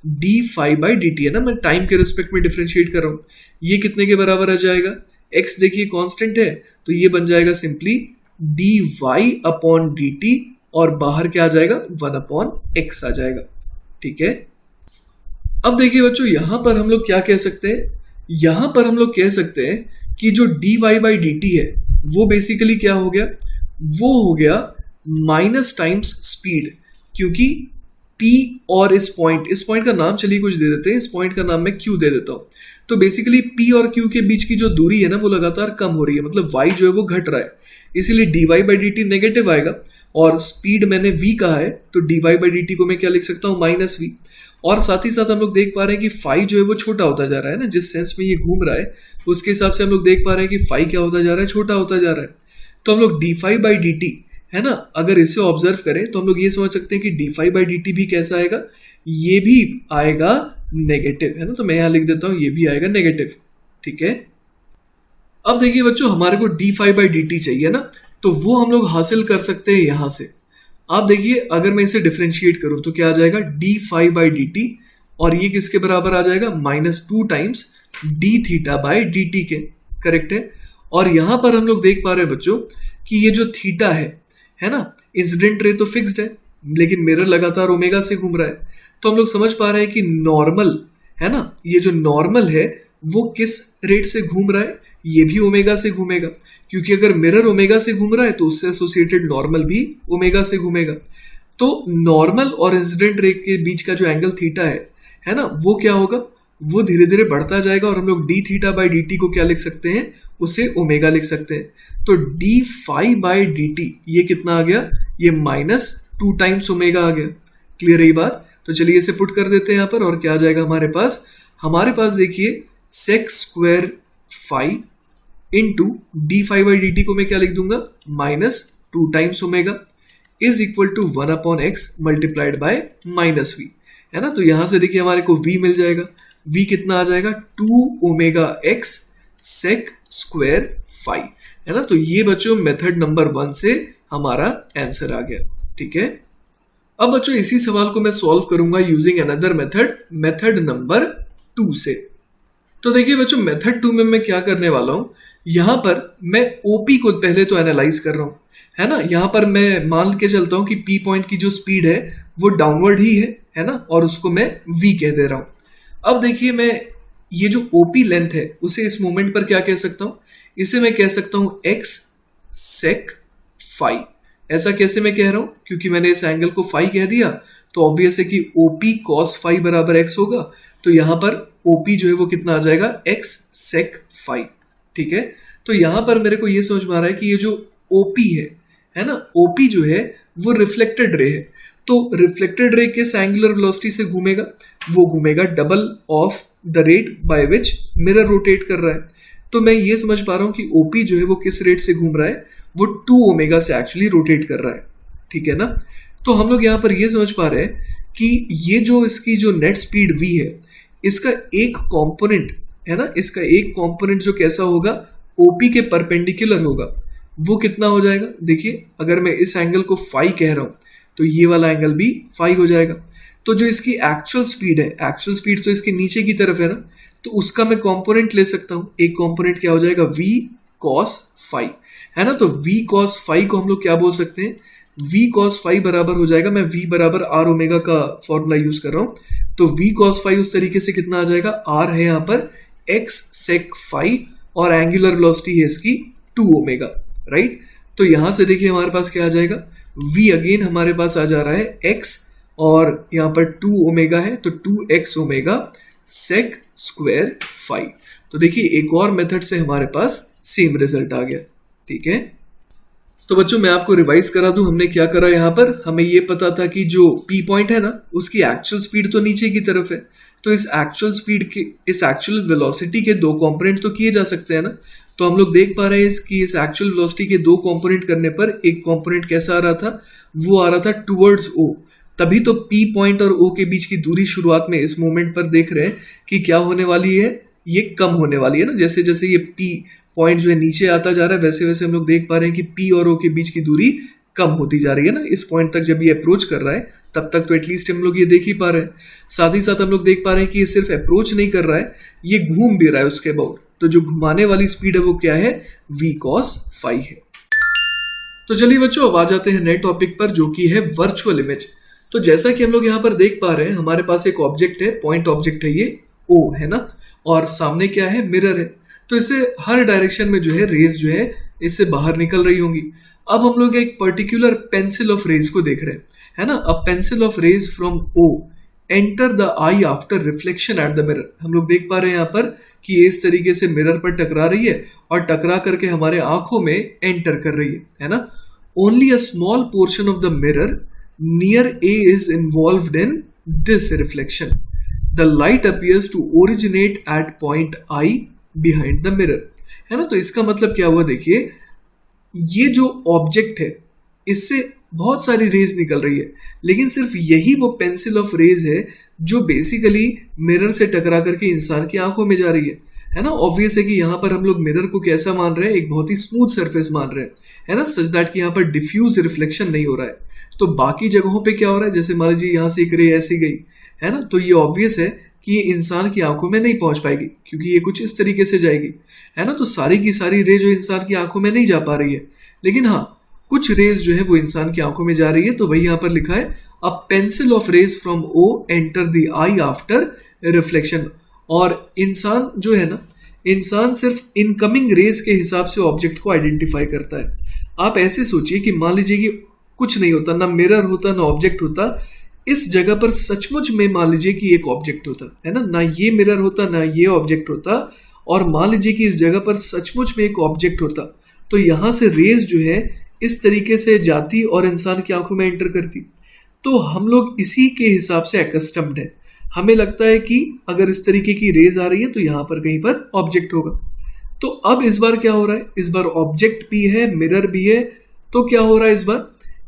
d phi by d t, है ना। मैं टाइम के रिस्पेक्ट में डिफरेंशिएट कर रहा हूं, ये कितने के बराबर आ जाएगा, x देखिए कांस्टेंट है तो ये बन जाएगा simply d y upon d t, और बाहर क्या आ जाएगा 1 अपॉन एक्स आ जाएगा, ठीक है। अब देखिए बच्चों यहां पर हम लोग क्या कह सकते हैं, यहां पर हम लोग कह सकते हैं कि जो d y by d t है वो बेसिकली क्या हो गया, वो हो गया माइनस टाइम्स स्पीड, क्योंकि P और इस पॉइंट का नाम चलिए कुछ दे देते हैं, इस पॉइंट का नाम मैं Q दे देता हूं। तो बेसिकली P और Q के बीच की जो दूरी है ना वो लगातार कम हो रही है, मतलब y जो है वो घट रहा है, इसीलिए dy by d T negative आएगा, और स्पीड मैंने v कहा है तो dy बाई डी टी को मैं क्या लिख सकता हूँ माइनस v। और साथ ही साथ हम लोग देख पा रहे हैं कि फाई जो है वो छोटा होता जा रहा है ना, जिस सेंस में ये घूम रहा है उसके हिसाब से हम लोग देख पा रहे हैं कि फाई क्या होता जा रहा है, छोटा होता जा रहा है। तो हम लोग d phi by d t, है ना, अगर इसे ऑब्जर्व करें तो हम लोग ये समझ सकते हैं कि d phi by d t भी कैसा आएगा, ये भी आएगा नेगेटिव, है ना। तो मैं यहां लिख देता हूं ये भी आएगा नेगेटिव, ठीक है। अब देखिए बच्चों हमारे को d phi by d t चाहिए ना, तो वो हम लोग हासिल कर सकते हैं यहां से। आप देखिए अगर मैं इसे डिफरेंशिएट करूं तो क्या आ जाएगा d phi by d t, और ये किसके बराबर आ जाएगा -2 times d theta by d t के, करेक्ट है। और यहां पर हम लोग देख पा रहे हैं बच्चों कि ये जो थीटा है ना, इंसिडेंट रे तो फिक्स्ड है लेकिन मिरर लगातार ओमेगा से घूम रहा है, तो हम लोग समझ पा रहे हैं कि नॉर्मल, है ना, ये जो नॉर्मल है वो किस रेट से घूम रहा है, ये भी ओमेगा से घूमेगा, क्योंकि अगर मिरर ओमेगा से घूम रहा है तो उससे एसोसिएटेड नॉर्मल भी ओमेगा से घूमेगा। तो नॉर्मल और इंसिडेंट रे के बीच का जो एंगल थीटा है ना, वो क्या होगा, वो धीरे धीरे बढ़ता जाएगा, और हम लोग D theta by d t को क्या लिख सकते हैं, उसे ओमेगा लिख सकते हैं। तो d phi by d t ये कितना आ गया, ये -2 टाइम्स ओमेगा आ गया, क्लियर है ये बात। तो चलिए इसे पुट कर देते हैं यहाँ पर, और क्या आ जाएगा हमारे पास देखिए sec square phi into d phi by d t को मैं क्या लिख दूंगा -2 times omega is equal to 1 upon x multiplied by minus v, है ना। तो यहां से देखिए हमारे को v मिल जाएगा, v कितना आ जाएगा 2 omega x sec square phi, है ना। तो ये बच्चों मेथड नंबर 1 से हमारा आंसर आ गया, ठीक है। अब बच्चों इसी सवाल को मैं सॉल्व करूंगा यूजिंग अनदर मेथड नंबर 2 से। तो देखिए बच्चों मेथड 2 में मैं क्या करने वाला हूं, यहां पर मैं ओपी को पहले तो एनालाइज कर रहा हूं, है ना। यहां पर मैं मान के चलता हूं कि पी पॉइंट की जो स्पीड है वो डाउनवर्ड ही है ना, और उसको मैं v कह दे रहा हूं। अब देखिए मैं ये जो ओपी लेंथ है उसे इस मोमेंट पर क्या कह सकता हूं, इसे मैं कह सकता हूं x sec फाई। ऐसा कैसे मैं कह रहा हूं, क्योंकि मैंने इस एंगल को फाई कह दिया तो ऑब्वियस है कि OP cos फाई बराबर x होगा, तो यहां पर OP जो है वो कितना आ जाएगा x sec फाई, ठीक है। तो यहां पर मेरे को ये समझ में आ रहा है कि ये जो OP है ना, OP जो है वो रिफ्लेक्टेड रे है, तो रिफ्लेक्टेड रे किस एंगुलर वेलोसिटी से घूमेगा, वो घूमेगा double of the rate by which mirror rotate कर रहा है। तो मैं ये समझ पा रहा हूं कि OP जो है वो किस रेट से घूम रहा है, वो 2 ओमेगा से एक्चुअली रोटेट कर रहा है, ठीक है ना। तो हम लोग यहां पर ये समझ पा रहे हैं कि ये जो इसकी जो नेट स्पीड v है, इसका एक कंपोनेंट है ना, इसका एक कंपोनेंट जो कैसा होगा, OP के परपेंडिकुलर होगा, वो कितना हो जाएगा। देखिए अगर मैं इस एंगल को फाई कह रहा हूं तो ये वाला एंगल भी फाई हो जाएगा। तो जो इसकी एक्चुअल स्पीड है, एक्चुअल स्पीड तो इसके नीचे की तरफ है ना, तो उसका मैं कंपोनेंट ले सकता हूं। एक कंपोनेंट क्या हो जाएगा v cos फाई, है ना। तो v cos फाई को हम लोग क्या बोल सकते हैं, v cos फाई बराबर हो जाएगा, मैं v बराबर r ओमेगा का फॉर्मूला यूज कर रहा हूं, तो v cos फाई उस तरीके से कितना आ जाएगा, r है यहाँ पर x sec फाई और एंगुलर वेलोसिटी है इसकी 2 ओमेगा, राइट। तो यहां से देखिए हमारे पास क्या आ जाएगा, v अगेन हमारे पास आ जा रहा है x, और यहाँ पर 2 ओमेगा है तो 2x omega sec square phi. तो देखिए एक और मेथड से हमारे पास सेम रिजल्ट आ गया, ठीक है। तो बच्चों मैं आपको रिवाइज करा दूं, हमने क्या करा, यहाँ पर हमें ये पता था कि जो P पॉइंट है ना उसकी एक्चुअल स्पीड तो नीचे की तरफ है, तो इस एक्चुअल स्पीड के, इस एक्चुअल वेलोसिटी के 2 कंपोनेंट तो किए जा सकते हैं ना। तो हम लोग देख पा रहे हैं कि इस एक्चुअल वेलोसिटी के 2 कंपोनेंट करने पर एक कंपोनेंट कैसा आ रहा था, वो आ रहा था टुवर्ड्स O, तभी तो P पॉइंट और O के बीच की दूरी शुरुआत में इस मोमेंट पर देख रहे हैं कि क्या होने वाली है, ये कम होने वाली है ना। जैसे जैसे ये P पॉइंट जो है नीचे आता जा रहा है, वैसे वैसे हम लोग देख पा रहे हैं कि P और O के बीच की दूरी कम होती जा रही है ना। इस पॉइंट तक जब ये अप्रोच कर रहा है तब तक तो एटलीस्ट हम लोग ये देख ही पा रहे हैं। साथ ही साथ हम लोग देख पा रहे हैं कि ये सिर्फ अप्रोच नहीं कर रहा है, ये घूम भी रहा है उसके अबाउट। तो जो घुमाने वाली स्पीड है वो क्या है, v cos phi है। तो चलिए बच्चों, अब आ जाते हैं नए टॉपिक पर जो कि है वर्चुअल इमेज। तो जैसा कि हम लोग यहाँ पर देख पा रहे हैं, हमारे पास एक ऑब्जेक्ट है, पॉइंट ऑब्जेक्ट है ये O है ना, और सामने क्या है, मिरर है। तो इससे हर डायरेक्शन में जो है रेज जो है इससे बाहर निकल रही होंगी। अब हम लोग एक पर्टिकुलर पेंसिल ऑफ रेज को देख रहे हैं, है ना। A pencil of rays from O enter the eye after reflection at the mirror. हम लोग देख पा रहे हैं यहाँ पर कि ये इस तरीके से मिरर पर टकरा रही है और टकरा करके हमारे आंखों में एंटर कर रही है ना। Only a small portion of the mirror near A is involved in this reflection. The light appears to originate at point I behind the mirror, है ना। तो इसका मतलब क्या हुआ, देखिए ये जो ऑब्जेक्ट है इससे बहुत सारी रेज निकल रही है, लेकिन सिर्फ यही वो पेंसिल ऑफ रेज है जो बेसिकली मिरर से टकरा करके इंसान की आंखों में जा रही है ना। ऑब्वियस है कि यहाँ पर हम लोग मिरर को कैसा मान रहे हैं, एक बहुत ही स्मूथ सरफेस मान रहे हैं, है ना, सच दैट कि यहाँ पर डिफ्यूज रिफ्लेक्शन नहीं हो रहा है। तो बाकी जगहों पे क्या हो रहा है, जैसे मान लीजिए यहाँ से एक रे ऐसी गई, है ना, तो ये ऑब्वियस है कि ये इंसान की आंखों में नहीं पहुंच पाएगी क्योंकि ये कुछ इस तरीके से जाएगी, है ना। तो सारी की सारी रे जो इंसान की आंखों में नहीं जा पा रही है, लेकिन हाँ कुछ रेज जो है वो इंसान की आंखों में जा रही है। तो वही यहाँ पर लिखा है, a pencil of rays from O enter the eye after reflection. और इंसान जो है ना, इंसान सिर्फ इनकमिंग रेज के हिसाब से ऑब्जेक्ट को आइडेंटिफाई करता है। आप ऐसे सोचिए कि मान लीजिए कि कुछ नहीं होता, ना मिरर होता ना ऑब्जेक्ट होता, इस जगह पर सचमुच में मान लीजिए कि एक ऑब्जेक्ट होता, है ना, ना ये मिरर होता ना ये ऑब्जेक्ट होता, और मान लीजिए कि इस जगह पर सचमुच में एक ऑब्जेक्ट होता, तो यहाँ से रेज जो है इस तरीके से जाती और इंसान की आंखों में एंटर करती। तो हम लोग इसी के हिसाब से एकस्टम्ड है, हमें लगता है कि अगर इस तरीके की रेज आ रही है तो यहाँ पर कहीं पर ऑब्जेक्ट होगा। तो अब इस बार क्या हो रहा है, इस बार ऑब्जेक्ट भी है, मिरर भी है, तो क्या हो रहा है,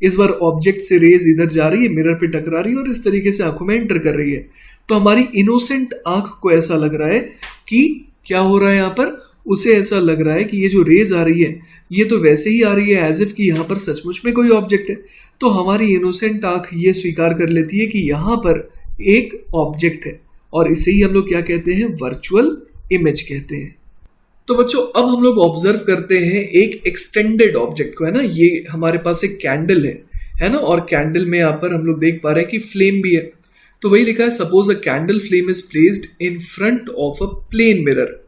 इस बार ऑब्जेक्ट से रेज इधर जा रही है, मिरर पे टकरा रही है और इस तरीके से आंखों में एंटर कर रही है। तो हमारी इनोसेंट आंख को ऐसा लग रहा है कि क्या हो रहा है यहाँ पर, उसे ऐसा लग रहा है कि ये जो रेज आ रही है ये तो वैसे ही आ रही है एज इफ कि यहाँ पर सचमुच में कोई ऑब्जेक्ट है। तो हमारी इनोसेंट आंख ये स्वीकार कर लेती है कि यहाँ पर एक ऑब्जेक्ट है, और इसे ही हम लोग क्या कहते हैं, वर्चुअल इमेज कहते हैं। तो बच्चों अब हम लोग ऑब्जर्व करते हैं एक एक्सटेंडेड ऑब्जेक्ट को, है ना। ये हमारे पास एक कैंडल है ना, और कैंडल में यहाँ पर हम लोग देख पा रहे हैं कि फ्लेम भी है। तो वही लिखा है, suppose a candle flame is placed in front of a plane mirror,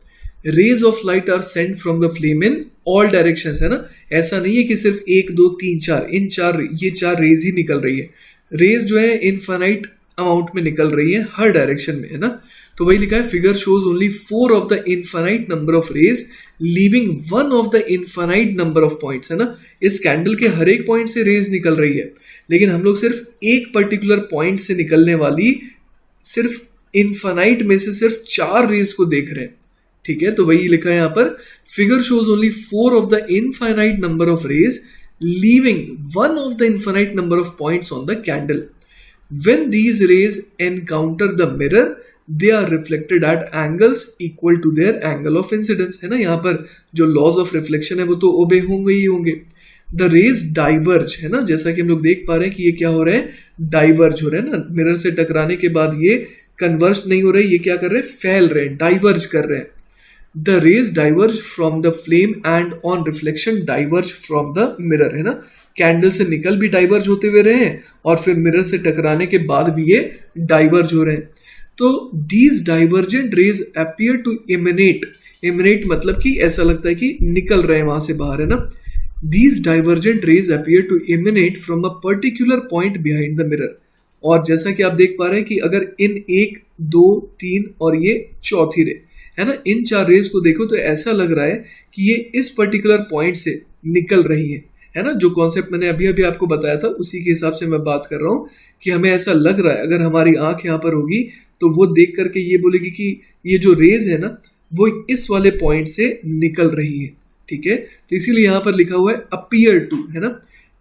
rays of light are sent from the flame in all directions, है ना। ऐसा नहीं है कि सिर्फ 1 2 3 4, ये चार रेज ही निकल रही है। रेज जो है इनफाइनाइट अमाउंट में निकल रही है हर डायरेक्शन में, है ना। तो वही लिखा है, figure shows only 4 of the infinite number of rays leaving 1 of the infinite number of points, है ना। इस कैंडल के हर एक पॉइंट से रेज निकल रही है, लेकिन हम लोग सिर्फ एक पर्टिकुलर पॉइंट से निकलने वाली सिर्फ इनफाइनाइट में से सिर्फ 4 रेज को देख रहे हैं, ठीक है। तो वही लिखा है यहाँ पर, figure shows only 4 of the infinite number of rays leaving 1 of the infinite number of points on the candle. When these rays encounter the mirror, they are reflected at angles equal to their angle of incidence, है ना। यहाँ पर जो laws of reflection है वो तो ओबे होंगे ही होंगे। The rays diverge, है ना, जैसा कि हम लोग देख पा रहे हैं कि ये क्या हो रहे हैं, डाइवर्ज हो रहे हैं ना। मिरर से टकराने के बाद ये कन्वर्ज नहीं हो रहे, ये क्या कर रहे हैं, फैल रहे हैं, डाइवर्ज कर रहे हैं। The rays diverge from the flame and on reflection diverge from the mirror, है ना। कैंडल से निकल भी डाइवर्ज होते हुए रहे हैं और फिर मिरर से टकराने के बाद भी ये डाइवर्ज हो रहे हैं। तो these divergent rays appear to emanate मतलब कि ऐसा लगता है कि निकल रहे हैं वहां से बाहर, है ना। These divergent rays appear to emanate from a particular point behind the mirror. और जैसा कि आप देख पा रहे हैं कि अगर इन 1 2 3 और ये चौथी रे, है ना, इन 4 रेज को देखो तो ऐसा लग रहा है कि ये इस पर्टिकुलर पॉइंट से निकल रही है ना। जो कॉन्सेप्ट मैंने अभी अभी आपको बताया था उसी के हिसाब से मैं बात कर रहा हूँ कि हमें ऐसा लग रहा है, अगर हमारी आंख यहाँ पर होगी तो वो देख करके ये बोलेगी कि ये जो रेज है ना वो इस वाले पॉइंट से निकल रही है, ठीक है। तो इसीलिए यहाँ पर लिखा हुआ है अपीयर टू, है ना।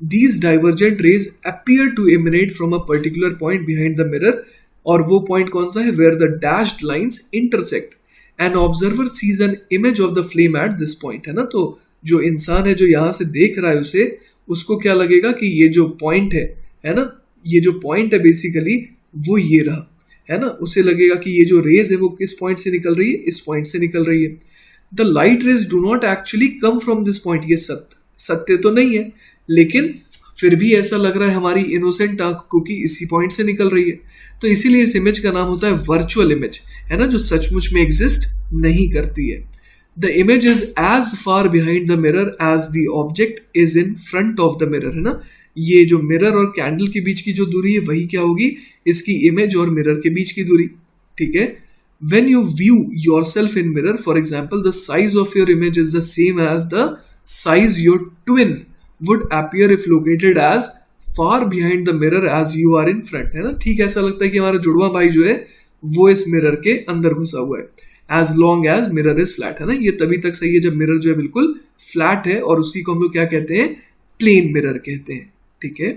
These divergent rays appear to emanate from a particular point behind the mirror, और वो पॉइंट कौन सा है, where the dashed lines intersect. An observer sees an image of the flame at this point, है ना। तो जो इंसान है जो यहाँ से देख रहा है उसे, उसको क्या लगेगा कि ये जो पॉइंट है ना, ये जो पॉइंट है बेसिकली वो ये रहा, है ना। उसे लगेगा कि ये जो रेज है वो किस पॉइंट से निकल रही है, इस पॉइंट से निकल रही है। The light rays do not actually come from this point, ये सत्य तो नहीं है, लेकिन फिर भी ऐसा लग रहा है हमारी इनोसेंट आंख को कि इसी पॉइंट से निकल रही है। तो इसीलिए इस इमेज का नाम होता है वर्चुअल इमेज, है ना, जो सचमुच में एग्जिस्ट नहीं करती है। The image is as far behind the mirror as the object is in front of the mirror, है ना। ये जो मिरर और कैंडल के बीच की जो दूरी है वही क्या होगी, इसकी इमेज और मिरर के बीच की दूरी, ठीक है। When you view yourself in mirror, for example, the size of your image is the same as the size your twin would appear if located as far behind the mirror as you are in front, है ना। ठीक ऐसा लगता है कि हमारा जुड़वा भाई जो है वो इस मिरर के अंदर घुसा हुआ है। As long as mirror is flat, है ना। ये तभी तक सही है जब मिरर जो है बिल्कुल फ्लैट है, और उसी को हम लोग क्या कहते हैं, प्लेन मिरर कहते हैं, ठीक है।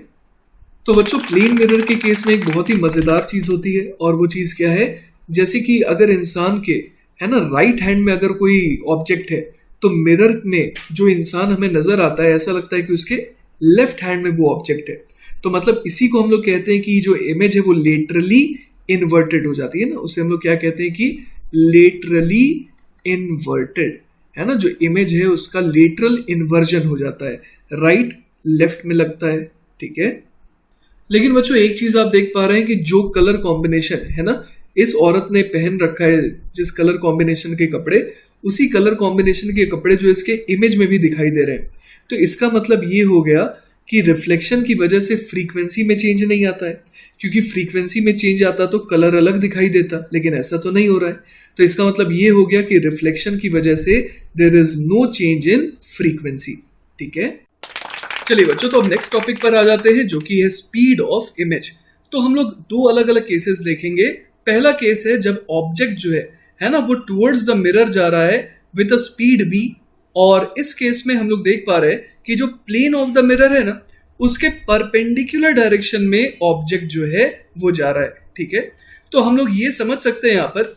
तो बच्चों प्लेन मिरर के केस में एक बहुत ही मजेदार चीज होती है, और वो चीज क्या है, जैसे कि अगर इंसान के, है ना, राइट हैंड में अगर कोई ऑब्जेक्ट है तो मिरर में जो इंसान हमें नजर आता है ऐसा लगता है कि उसके लेफ्ट हैंड में वो ऑब्जेक्ट है। तो मतलब इसी को हम लोग कहते हैं कि जो इमेज है वो लेटरली इन्वर्टेड हो जाती है ना, उसे हम लोग क्या कहते हैं कि लेटरली इन्वर्टेड, है ना। जो इमेज है उसका लेटरल इन्वर्जन हो जाता है, राइट लेफ्ट में लगता है, ठीक है। लेकिन बच्चों एक चीज आप देख पा रहे हैं कि जो कलर कॉम्बिनेशन है ना इस औरत ने पहन रखा है, जिस कलर कॉम्बिनेशन के कपड़े, उसी कलर कॉम्बिनेशन के कपड़े जो इसके इमेज में भी दिखाई दे रहे हैं। तो इसका मतलब ये हो गया कि रिफ्लेक्शन की वजह से फ्रीक्वेंसी में चेंज नहीं आता है, क्योंकि फ्रीक्वेंसी में चेंज आता तो कलर अलग दिखाई देता, लेकिन ऐसा तो नहीं हो रहा है। तो इसका मतलब ये हो गया कि रिफ्लेक्शन की वजह से there is no change in frequency, ठीक है। चलिए बच्चों, तो अब नेक्स्ट टॉपिक पर आ जाते हैं जो कि है स्पीड ऑफ इमेज। तो हम लोग दो अलग अलग केसेस देखेंगे। पहला केस है जब ऑब्जेक्ट जो है ना, वो टुवर्ड्स द मिरर जा रहा है विद अ स्पीड v, और इस केस में हम लोग देख पा रहे हैं कि जो प्लेन ऑफ द मिरर है ना उसके परपेंडिकुलर डायरेक्शन में ऑब्जेक्ट जो है वो जा रहा है, ठीक है। तो हम लोग ये समझ सकते हैं यहाँ पर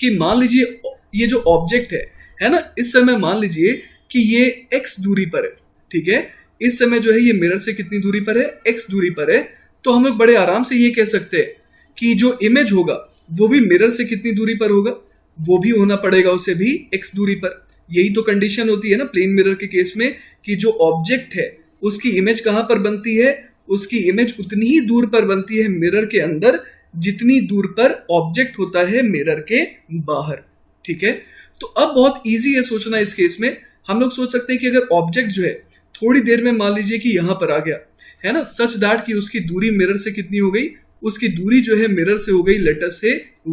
कि मान लीजिए ये जो ऑब्जेक्ट है ना, इस समय मान लीजिए कि ये x दूरी पर है, ठीक है। इस समय जो है ये मिरर से कितनी दूरी पर है, x दूरी पर है। तो हम लोग बड़े आराम से ये कह सकते हैं कि जो इमेज होगा वो भी मिरर से कितनी दूरी पर होगा, वो भी होना पड़ेगा उसे भी x दूरी पर। यही तो कंडीशन होती है ना प्लेन मिरर के केस में, कि जो ऑब्जेक्ट है उसकी इमेज कहां पर बनती है, उसकी इमेज उतनी ही दूर पर बनती है मिरर के अंदर जितनी दूर पर ऑब्जेक्ट होता है मिरर के बाहर, ठीक है। तो अब बहुत ईजी है सोचना इस केस में। हम लोग सोच सकते हैं कि अगर ऑब्जेक्ट जो है थोड़ी देर में मान लीजिए कि यहां पर आ गया, है ना, सच दैट कि उसकी दूरी मिरर से कितनी हो गई, उसकी दूरी जो है मिरर से हो गई लेटर से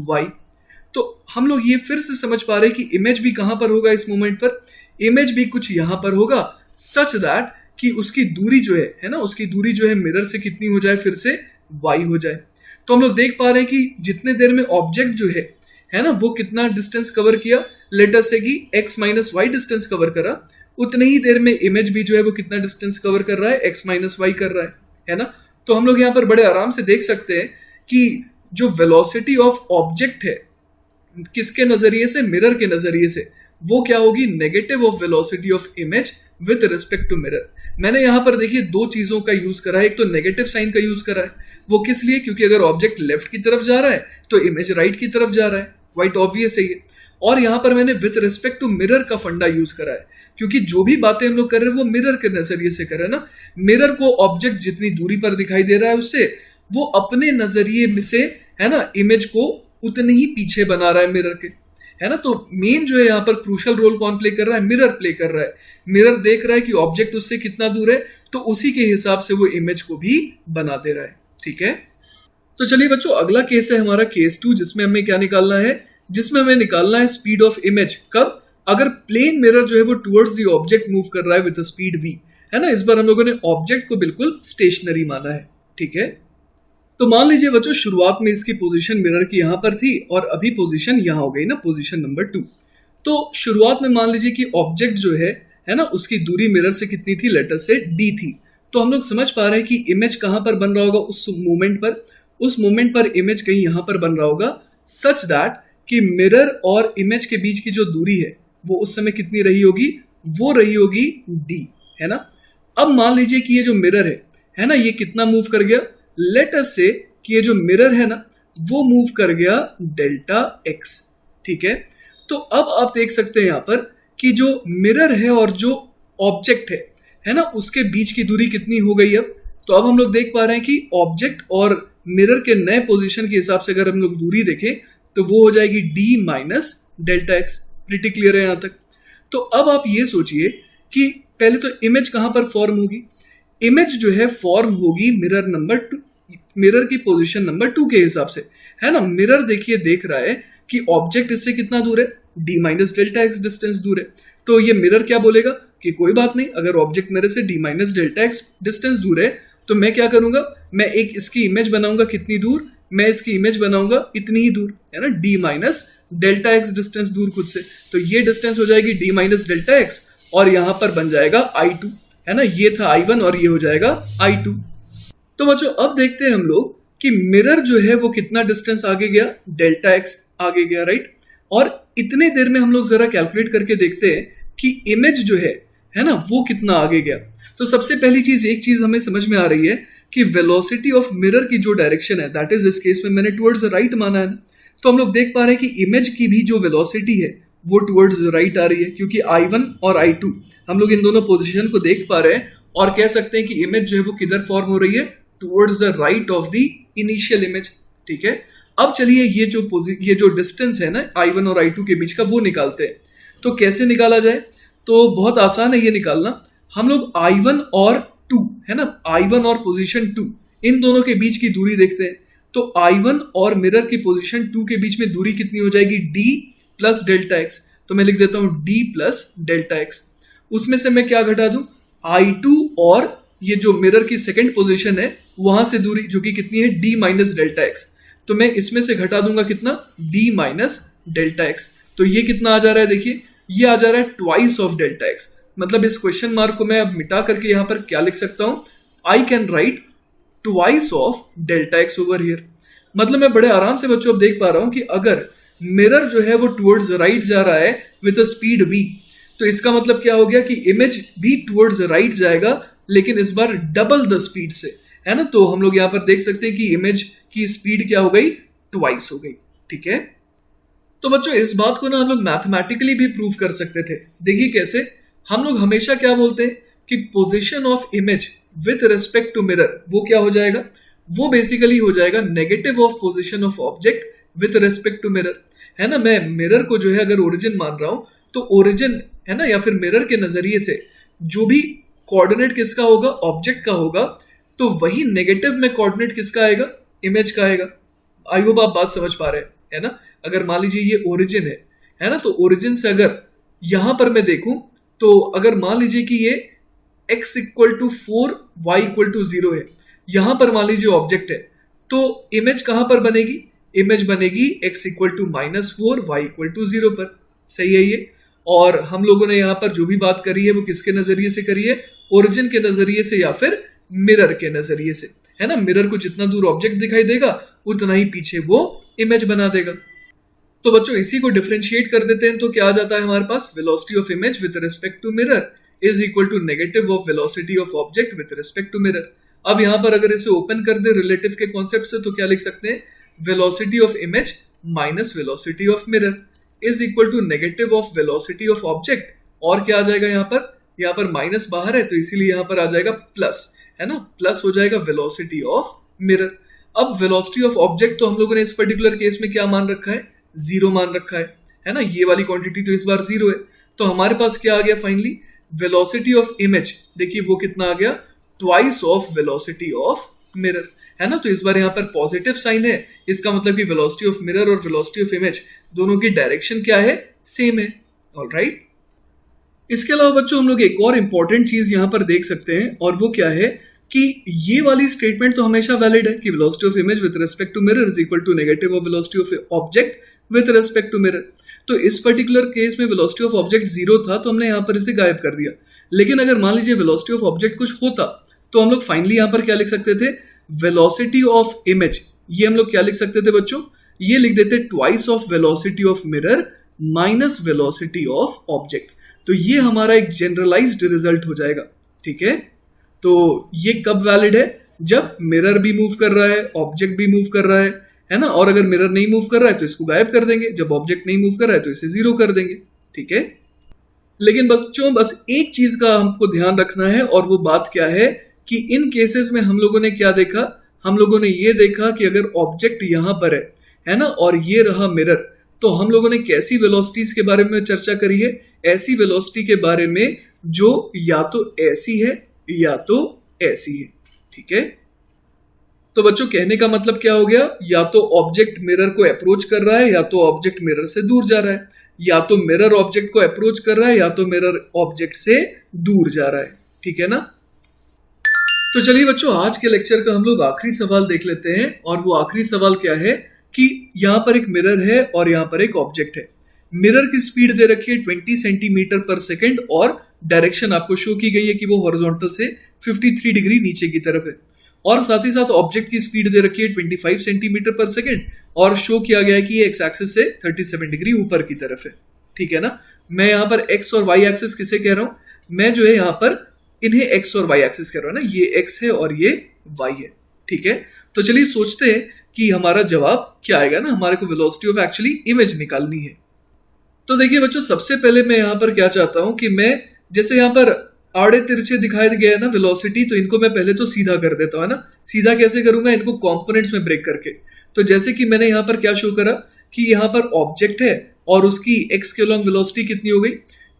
y। तो हम लोग ये फिर से समझ पा रहे हैं कि इमेज भी कहां पर होगा इस मोमेंट पर, इमेज भी कुछ यहां पर होगा सच दैट कि उसकी दूरी जो है ना, उसकी दूरी जो है मिरर से कितनी हो जाए, फिर से y हो जाए। तो हम लोग देख पा रहे हैं कि जितने देर में ऑब्जेक्ट जो है ना, वो कितना डिस्टेंस कवर किया, लेटर से कि x minus y distance cover करा, उतनी ही देर में इमेज भी जो है वो कितना डिस्टेंस कवर कर रहा है, x माइनस वाई कर रहा है ना। तो हम लोग यहाँ पर बड़े आराम से देख सकते हैं कि जो वेलोसिटी ऑफ ऑब्जेक्ट है किसके नजरिए से, मिरर के नजरिए से, वो क्या होगी, negative of velocity of image with respect to mirror. मैंने यहाँ पर देखिए दो चीजों का यूज करा है, एक तो नेगेटिव साइन का यूज करा है, वो किस लिए, क्योंकि अगर ऑब्जेक्ट लेफ्ट की तरफ जा रहा है तो इमेज राइट की तरफ जा रहा है, क्वाइट ऑब्वियस है ये। और यहाँ पर मैंने विद रिस्पेक्ट टू मिरर का फंडा यूज करा है, क्योंकि जो भी बातें हम लोग कर रहे हैं वो मिरर के नजरिए से कर रहे हैं ना। मिरर को ऑब्जेक्ट जितनी दूरी पर दिखाई दे रहा है उससे, वो अपने नजरिए में से, है ना, इमेज को उतनी ही पीछे बना रहा है मिरर के, है ना। तो मेन जो है यहाँ पर क्रूशल रोल कौन प्ले कर रहा है, मिरर प्ले कर रहा है। मिरर देख रहा है कि ऑब्जेक्ट उससे कितना दूर है, तो उसी के हिसाब से वो इमेज को भी बना दे रहा है, ठीक है। तो चलिए बच्चों, अगला केस है हमारा केस 2, जिसमें हमें क्या निकालना है, जिसमें हमें निकालना है स्पीड ऑफ इमेज। कब, अगर प्लेन मिरर जो है वो टुवर्ड्स द ऑब्जेक्ट मूव कर रहा है विद स्पीड v, है ना। इस बार हम लोगों ने ऑब्जेक्ट को बिल्कुल स्टेशनरी माना है, ठीक है। तो मान लीजिए बच्चों शुरुआत में इसकी पोजीशन मिरर की यहां पर थी और अभी पोजीशन यहां हो गई ना, पोजीशन नंबर 2। तो शुरुआत में मान लीजिए कि ऑब्जेक्ट जो है ना, उसकी दूरी मिरर से कितनी थी, लेटर से d थी। तो हम लोग समझ पा रहे हैं कि इमेज कहां पर बन रहा होगा उस मोमेंट पर, उस मोमेंट पर इमेज कहीं यहां पर बन रहा होगा, सच दैट कि मिरर और इमेज के बीच की जो दूरी है वो उस समय कितनी रही होगी, वो रही होगी d, है ना। अब मान लीजिए कि ये जो मिरर है ना, ये कितना मूव कर गया, लेट अस से कि ये जो मिरर है ना वो मूव कर गया डेल्टा x, ठीक है। तो अब आप देख सकते हैं यहां पर कि जो मिरर है और जो ऑब्जेक्ट है ना, उसके बीच की दूरी कितनी हो गई अब। तो अब हम लोग देख पा रहे हैं कि ऑब्जेक्ट और मिरर के नए पोजीशन के हिसाब से अगर हम लोग दूरी देखें तो वो हो जाएगी d minus delta x. Pretty clear है यहां तक। तो अब आप ये सोचिए कि पहले तो इमेज कहां पर फॉर्म होगी, इमेज जो है फॉर्म होगी मिरर नंबर 2, मिरर की पोजीशन नंबर 2 के हिसाब से, है ना। मिरर देखिए देख रहा है कि ऑब्जेक्ट इससे कितना दूर है, d minus delta x distance दूर है। तो ये मिरर क्या बोलेगा कि कोई बात नहीं, अगर ऑब्जेक्ट मेरे से d minus delta x distance दूर है तो मैं क्या करूंगा, मैं एक इसकी इमेज बनाऊंगा, कितनी दूर, मैं इसकी इमेज बनाऊंगा इतनी ही दूर, है ना, d minus delta x distance दूर खुद से। तो ये डिस्टेंस हो जाएगी d माइनस डेल्टा एक्स और यहां पर बन जाएगा I2, है ना। ये था I1 और ये हो जाएगा I2। तो बच्चों अब देखते हैं हम लोग कि मिरर जो है वो कितना डिस्टेंस आगे गया, डेल्टा एक्स आगे गया, राइट। और इतने देर में हम लोग जरा कैलकुलेट करके देखते हैं कि इमेज जो है ना, वो कितना आगे गया। तो सबसे पहली चीज, एक चीज हमें समझ में आ रही है कि वेलोसिटी ऑफ मिरर की जो डायरेक्शन है, दैट इज इस केस में मैंने टुवर्ड्स राइट माना है। तो हम लोग देख पा रहे हैं कि इमेज की भी जो वेलोसिटी है वो टुवर्ड्स राइट आ रही है, क्योंकि I1 और I2 हम लोग इन दोनों पोजीशन को देख पा रहे हैं और कह सकते हैं कि इमेज जो है वो किधर फॉर्म हो रही है, towards the right of the initial image, ठीक है। अब चलिए ये जो डिस्टेंस है ना I1 और I2 के बीच का वो निकालते हैं। तो कैसे निकाला जाए, तो बहुत आसान है ये निकालना। हम लोग I1 और 2, है ना, I1 और पोजीशन 2 इन दोनों के बीच की दूरी देखते हैं। तो I1 और मिरर की पोजीशन 2 के बीच में दूरी कितनी हो जाएगी, d प्लस डेल्टा एक्स। तो मैं लिख देता हूं d प्लस डेल्टा एक्स। उसमें से मैं क्या घटा दूं, I2 और ये जो मिरर की सेकेंड पोजीशन है वहां से दूरी जो कि कितनी है, d माइनस डेल्टा एक्स। तो मैं इसमें से घटा दूंगा कितना, d माइनस डेल्टा एक्स। तो ये कितना आ जा रहा है, देखिए ये आ जा रहा है ट्वाइस ऑफ डेल्टा एक्स। मतलब इस क्वेश्चन मार्क को मैं अब मिटा करके यहां पर क्या लिख सकता हूं, आई can right twice of delta x over here. मतलब मैं बड़े आराम से बच्चों अब देख पा रहा हूं कि अगर मिरर जो है वो टुवर्ड्स राइट जा रहा है विद अ स्पीड v, तो इसका मतलब क्या हो गया कि इमेज भी टुवर्ड्स राइट जाएगा, लेकिन इस बार डबल द स्पीड से, है ना। तो हम लोग यहां पर देख सकते हैं कि इमेज की स्पीड क्या हो गई, ट्वाइस हो गई, ठीक है। तो बच्चों इस बात को ना हम लोग मैथमेटिकली भी प्रूव कर सकते थे। देखिए कैसे, हम लोग हमेशा क्या बोलते हैं कि position of image with respect to mirror वो क्या हो जाएगा, वो बेसिकली हो जाएगा negative of position of object with respect to mirror, है ना। मैं मिरर को जो है अगर ओरिजिन मान रहा हूं तो ओरिजिन, है ना, या फिर मिरर के नजरिए से जो भी कोऑर्डिनेट किसका होगा, ऑब्जेक्ट का होगा, तो वही नेगेटिव में कोऑर्डिनेट किसका आएगा, इमेज का आएगा। आई होप आप बात समझ पा रहे हैं, है ना। अगर मान लीजिए ये ओरिजिन है ना, तो ओरिजिन से अगर यहां पर मैं देखूं तो अगर मान लीजिए कि ये x equal to 4 y equal to 0 है, यहां पर मान लीजिए ऑब्जेक्ट है, तो इमेज कहां पर बनेगी, इमेज बनेगी x equal to -4 y equal to 0 पर। सही है ये। और हम लोगों ने यहां पर जो भी बात करी है वो किसके नजरिए से करी है, ओरिजिन के नजरिए से या फिर मिरर के नजरिए से, है ना। मिरर को जितना दूर ऑब्जेक्ट दिखाई देगा उतना ही पीछे वो इमेज बना देगा। तो बच्चों इसी को डिफरेंशिएट कर देते हैं तो क्या आ जाता है हमारे पास, velocity of image with respect to mirror is equal to negative of velocity of object with respect to mirror. अब यहां पर अगर इसे ओपन कर दे रिलेटिव के कॉन्सेप्ट से तो क्या लिख सकते हैं, velocity of image minus velocity of mirror is equal to negative of velocity of object, और क्या आ जाएगा यहाँ पर माइनस बाहर है तो इसीलिए यहाँ पर आ जाएगा प्लस, है ना, प्लस हो जाएगा वेलोसिटी ऑफ मिरर। अब वेलोसिटी ऑफ ऑब्जेक्ट तो हम लोगों ने इस पर्टिकुलर केस में क्या मान रखा है, 0 मान रखा है ना। ये वाली क्वांटिटी तो इस बार 0 है, तो हमारे पास क्या आ गया फाइनली, वेलोसिटी ऑफ इमेज, देखिए वो कितना आ गया, twice of velocity of mirror, है ना। तो इस बार यहाँ पर पॉजिटिव साइन है, इसका मतलब कि वेलोसिटी ऑफ मिरर और वेलोसिटी ऑफ इमेज दोनों की डायरेक्शन क्या है, सेम है। ऑलराइट। इसके अलावा बच्चों हम लोग एक और इंपॉर्टेंट चीज यहाँ पर देख सकते हैं, और वो क्या है कि ये वाली स्टेटमेंट तो हमेशा वैलिड है कि velocity of image with respect to mirror is equal to negative of velocity of object with respect to mirror. तो इस पर्टिकुलर केस में वेलोसिटी ऑफ ऑब्जेक्ट 0 था तो हमने यहाँ पर इसे गायब कर दिया। लेकिन अगर मान लीजिए वेलोसिटी ऑफ ऑब्जेक्ट कुछ होता तो हम लोग फाइनली यहाँ पर क्या लिख सकते थे, वेलोसिटी ऑफ इमेज, ये हम लोग क्या लिख सकते थे बच्चों, ये लिख देते twice of velocity of mirror minus velocity of object. तो ये हमारा एक जनरलाइज्ड रिजल्ट हो जाएगा, ठीक है। तो ये कब वैलिड है? जब मिरर भी मूव कर रहा है, ऑब्जेक्ट भी मूव कर रहा है ना। और अगर मिरर नहीं मूव कर रहा है तो इसको गायब कर देंगे, जब ऑब्जेक्ट नहीं मूव कर रहा है तो इसे जीरो कर देंगे, ठीक है। लेकिन बच्चों बस एक चीज का हमको ध्यान रखना है, और वो बात क्या है कि इन केसेस में हम लोगों ने क्या देखा, हम लोगों ने ये देखा कि अगर ऑब्जेक्ट यहां पर है ना, और ये रहा मिरर, तो हम लोगों ने कैसी वेलोसिटीज के बारे में चर्चा करी है? ऐसी वेलोसिटी के बारे में जो या तो ऐसी है या तो ऐसी है, ठीक है। तो बच्चों कहने का मतलब क्या हो गया? या तो ऑब्जेक्ट मिरर को अप्रोच कर रहा है या तो ऑब्जेक्ट मिरर से दूर जा रहा है, या तो मिरर ऑब्जेक्ट को अप्रोच कर रहा है या तो मिरर ऑब्जेक्ट से दूर जा रहा है, ठीक है ना। तो चलिए बच्चों, आज के लेक्चर का हम लोग आखिरी सवाल देख लेते हैं। और वो आखिरी सवाल क्या है कि यहां पर एक मिरर है और यहां पर एक ऑब्जेक्ट है। मिरर की स्पीड दे रखी है 20 सेंटीमीटर पर सेकेंड, और डायरेक्शन आपको शो की गई है कि वो हॉरिजॉन्टल से 53 डिग्री नीचे की तरफ है। और साथ ही साथ ऑब्जेक्ट की स्पीड दे रखी है 25 सेंटीमीटर पर सेकेंड, और शो किया गया है कि ये एक्स एक्सिस से 37 डिग्री ऊपर की तरफ है, ठीक है ना। मैं यहाँ पर एक्स और वाई एक्सिस किसे कह रहा हूं? मैं जो है यहाँ पर इन्हें एक्स और वाई एक्सिस कह रहा हूं ना, ये एक्स है और ये वाई है, ठीक है। तो चलिए सोचते हैं कि हमारा जवाब क्या आएगा ना। हमारे को वेलोसिटी ऑफ एक्चुअली इमेज निकालनी है। तो देखिए बच्चों, सबसे पहले मैं यहाँ पर क्या चाहता हूं कि मैं जैसे यहाँ पर आड़े तिरछे दिखाई गया है ना वेलोसिटी, तो इनको मैं पहले तो सीधा कर देता हूं, है ना। सीधा कैसे करूंगा? इनको कंपोनेंट्स में ब्रेक करके। तो जैसे कि मैंने यहाँ पर क्या शो करा कि यहाँ पर ऑब्जेक्ट है और उसकी एक्स के लॉन्ग वेलोसिटी कितनी हो गई?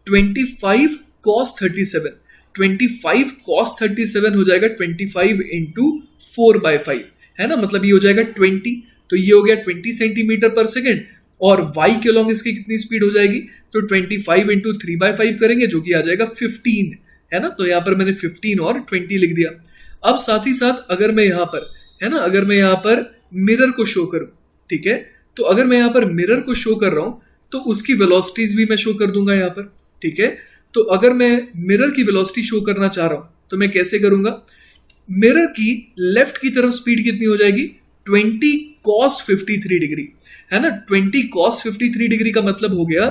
25 cos 37। 25 cos 37 हो जाएगा 25 इंटू 4/5, है ना। मतलब ये हो जाएगा 20। तो ये हो गया 20 सेंटीमीटर पर सेकेंड। और y के लॉन्ग इसकी कितनी स्पीड हो जाएगी? तो 25 इंटू 3/5 करेंगे, जो कि आ जाएगा 15, है ना। तो यहाँ पर मैंने 15 और 20 लिख दिया। अब साथ ही साथ अगर मैं यहाँ पर, है ना, अगर मैं यहाँ पर मिरर को शो करूं, ठीक है, तो अगर मैं यहाँ पर मिरर को शो कर रहा हूं तो उसकी वेलोसिटीज भी मैं शो कर दूंगा यहाँ पर, ठीक है। तो अगर मैं मिरर की वेलोसिटी शो करना चाह रहा हूं तो मैं कैसे करूंगा? मिरर की लेफ्ट की तरफ स्पीड कितनी हो जाएगी? 20 cos 53 डिग्री, है ना। 20 cos 53 डिग्री का मतलब हो गया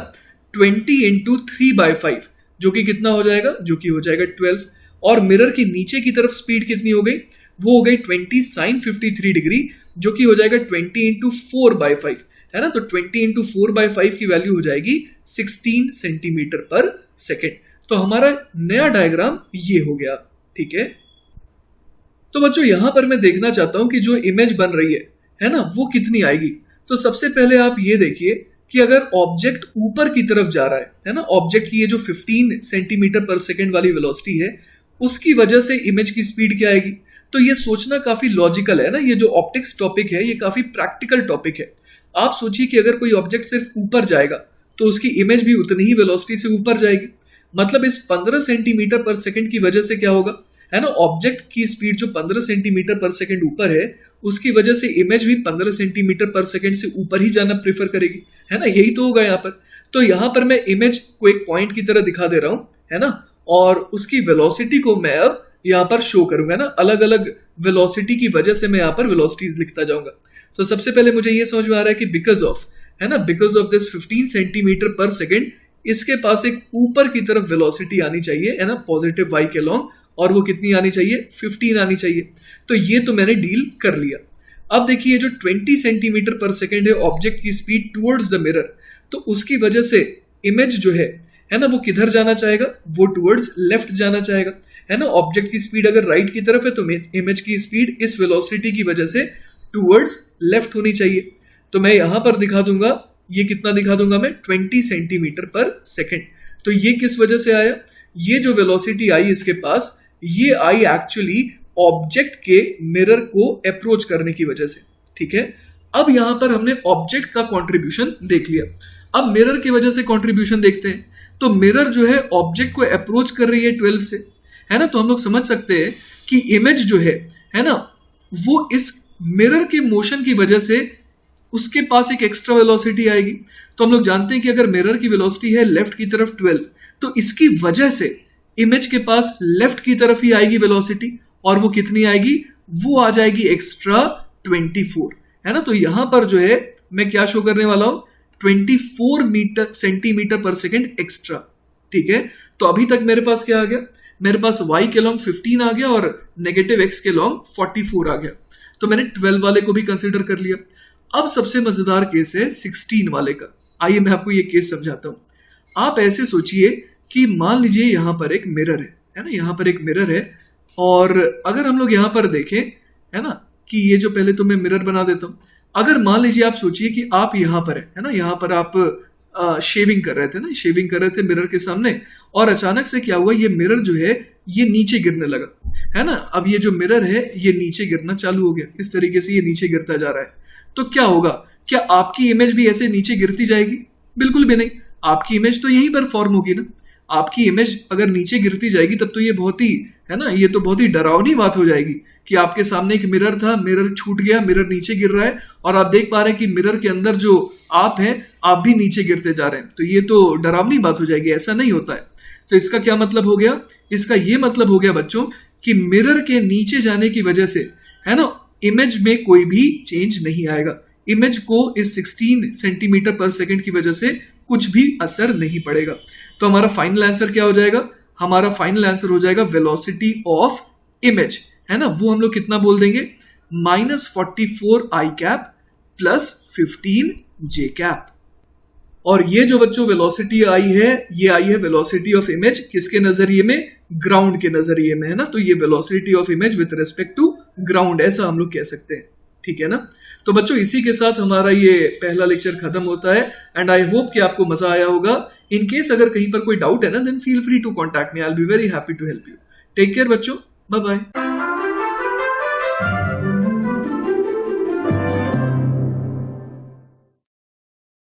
20 इंटू 3/5, जो कि कितना हो जाएगा? जो कि हो जाएगा 12। और मिरर की नीचे की तरफ स्पीड कितनी हो गई? वो हो गई 20 sin 53 डिग्री, जो कि हो जाएगा 20 इंटू 4/5, है ना। तो 20 इंटू 4/5 की वैल्यू हो जाएगी 16 सेंटीमीटर पर सेकेंड। तो हमारा नया डायग्राम ये हो गया, ठीक है। तो बच्चों यहां पर मैं देखना चाहता हूं कि जो इमेज बन रही है ना, वो कितनी आएगी। तो सबसे पहले आप ये देखिए कि अगर ऑब्जेक्ट ऊपर की तरफ जा रहा है ना, ऑब्जेक्ट की ये जो 15 सेंटीमीटर पर सेकेंड वाली वेलोसिटी है, उसकी वजह से इमेज की स्पीड क्या आएगी। तो ये सोचना काफी लॉजिकल है ना। ये जो ऑप्टिक्स टॉपिक है ये काफी प्रैक्टिकल टॉपिक है। आप सोचिए कि अगर कोई ऑब्जेक्ट सिर्फ ऊपर जाएगा तो उसकी इमेज भी उतनी ही वेलोसिटी से ऊपर जाएगी। मतलब इस 15 सेंटीमीटर पर सेकेंड की वजह से क्या होगा, है ना, ऑब्जेक्ट की स्पीड जो 15 सेंटीमीटर पर सेकेंड ऊपर है, उसकी वजह से इमेज भी 15 सेंटीमीटर पर सेकेंड से ऊपर ही जाना प्रेफर करेगी, है ना। यही तो होगा यहाँ पर। तो यहाँ पर मैं इमेज को एक पॉइंट की तरह दिखा दे रहा हूँ, है ना, और उसकी वेलोसिटी को मैं अब यहाँ पर शो करूंगा ना। अलग अलग वेलोसिटी की वजह से मैं यहाँ पर वेलोसिटीज लिखता जाऊंगा। तो सबसे पहले मुझे ये समझ में आ रहा है कि बिकॉज ऑफ, है ना, बिकॉज ऑफ दिस 15 सेंटीमीटर पर सेकेंड, इसके पास एक ऊपर की तरफ वेलोसिटी आनी चाहिए, है ना, पॉजिटिव वाई के लॉन्ग, और वो कितनी आनी चाहिए? 15 आनी चाहिए। तो ये तो मैंने डील कर लिया। अब देखिए जो 20 सेंटीमीटर पर सेकेंड है ऑब्जेक्ट की स्पीड टुवर्ड्स द मिरर, तो उसकी वजह से इमेज जो है ना, वो किधर जाना चाहेगा? वो टुवर्ड्स लेफ्ट जाना चाहेगा, है ना। ऑब्जेक्ट की स्पीड अगर राइट की तरफ है तो इमेज की स्पीड इस वेलोसिटी की वजह से टुवर्ड्स लेफ्ट होनी चाहिए। तो मैं यहां पर दिखा दूंगा, ये कितना दिखा दूंगा मैं? 20 सेंटीमीटर पर सेकेंड। तो ये किस वजह से आया? ये जो वेलोसिटी आई इसके पास, ये आई एक्चुअली ऑब्जेक्ट के मिरर को अप्रोच करने की वजह से, ठीक है। अब यहां पर हमने ऑब्जेक्ट का कंट्रीब्यूशन देख लिया। अब मिरर की वजह से कंट्रीब्यूशन देखते हैं। तो मिरर जो है ऑब्जेक्ट को अप्रोच कर रही है 12 से, है ना। तो हम लोग समझ सकते हैं कि इमेज जो है ना, वो इस मिरर के मोशन की वजह से उसके पास एक एक्स्ट्रा वेलोसिटी आएगी। तो हम लोग जानते हैं कि अगर मिरर की वेलोसिटी है लेफ्ट की तरफ 12, तो इसकी वजह से इमेज के पास लेफ्ट की तरफ ही आएगी वेलोसिटी, और वो कितनी आएगी? वो आ जाएगी एक्स्ट्रा 24, है ना। तो यहां पर जो है मैं क्या शो करने वाला हूं, 24 सेंटीमीटर पर सेकेंड एक्स्ट्रा। ठीक है, तो अभी तक मेरे पास क्या आ गया, मेरे पास y के लॉन्ग 15 आ गया और नेगेटिव x के लॉन्ग 44 आ गया। तो मैंने 12 वाले को भी कंसीडर कर लिया। अब सबसे मजेदार केस है 16 वाले का। आइए मैं आपको ये केस समझाता हूं। आप ऐसे सोचिए कि मान लीजिए यहां पर एक मिरर है ना, यहां पर एक मिरर है, और अगर हम लोग यहां पर देखें, है ना, कि ये जो पहले तो मैं मिरर बना देता हूं। अगर मान लीजिए आप सोचिए कि आप यहां पर है ना, यहां पर आप शेविंग कर रहे थे ना, शेविंग कर रहे थे मिरर के सामने, और अचानक से क्या हुआ, ये मिरर जो है ये नीचे गिरने लगा, है ना। अब ये जो मिरर है ये नीचे गिरना चालू हो गया, इस तरीके से ये नीचे गिरता जा रहा है। तो क्या होगा, क्या आपकी इमेज भी ऐसे नीचे गिरती जाएगी? बिल्कुल भी नहीं, आपकी इमेज तो यहीं पर फॉर्म होगी ना। आपकी इमेज अगर नीचे गिरती जाएगी तब तो ये बहुत ही, है ना, ये तो बहुत ही डरावनी बात हो जाएगी कि आपके सामने एक मिरर था, मिरर छूट गया, मिरर नीचे गिर रहा है, और आप देख पा रहे हैं कि मिरर के अंदर जो आप हैं आप भी नीचे गिरते जा रहे हैं। तो ये तो डरावनी बात हो जाएगी, ऐसा नहीं होता है। तो इसका क्या मतलब हो गया, इसका ये मतलब हो गया बच्चों कि मिरर के नीचे जाने की वजह से, है ना, इमेज में कोई भी चेंज नहीं आएगा। इमेज को इस 16 सेंटीमीटर पर सेकेंड की वजह से कुछ भी असर नहीं पड़ेगा। तो हमारा फाइनल आंसर क्या हो जाएगा, हमारा फाइनल आंसर हो जाएगा वेलोसिटी ऑफ इमेज, है ना, वो हम लोग कितना बोल देंगे, -44 आई कैप प्लस 15 जे कैप। और ये जो बच्चों वेलोसिटी आई है, ये आई है वेलोसिटी ऑफ इमेज किसके नजरिए में, ग्राउंड के नजरिए में, है ना। तो ये velocity of image with respect to ground, ऐसा हम लोग कह सकते हैं। ठीक है ना। तो बच्चों इसी के साथ हमारा ये पहला लेक्चर खत्म होता है, एंड आई होप कि आपको मजा आया होगा। इन केस अगर कहीं पर कोई डाउट है ना, then feel free to contact me, I will be very happy to help you. Take care बच्चों, बाय बाय।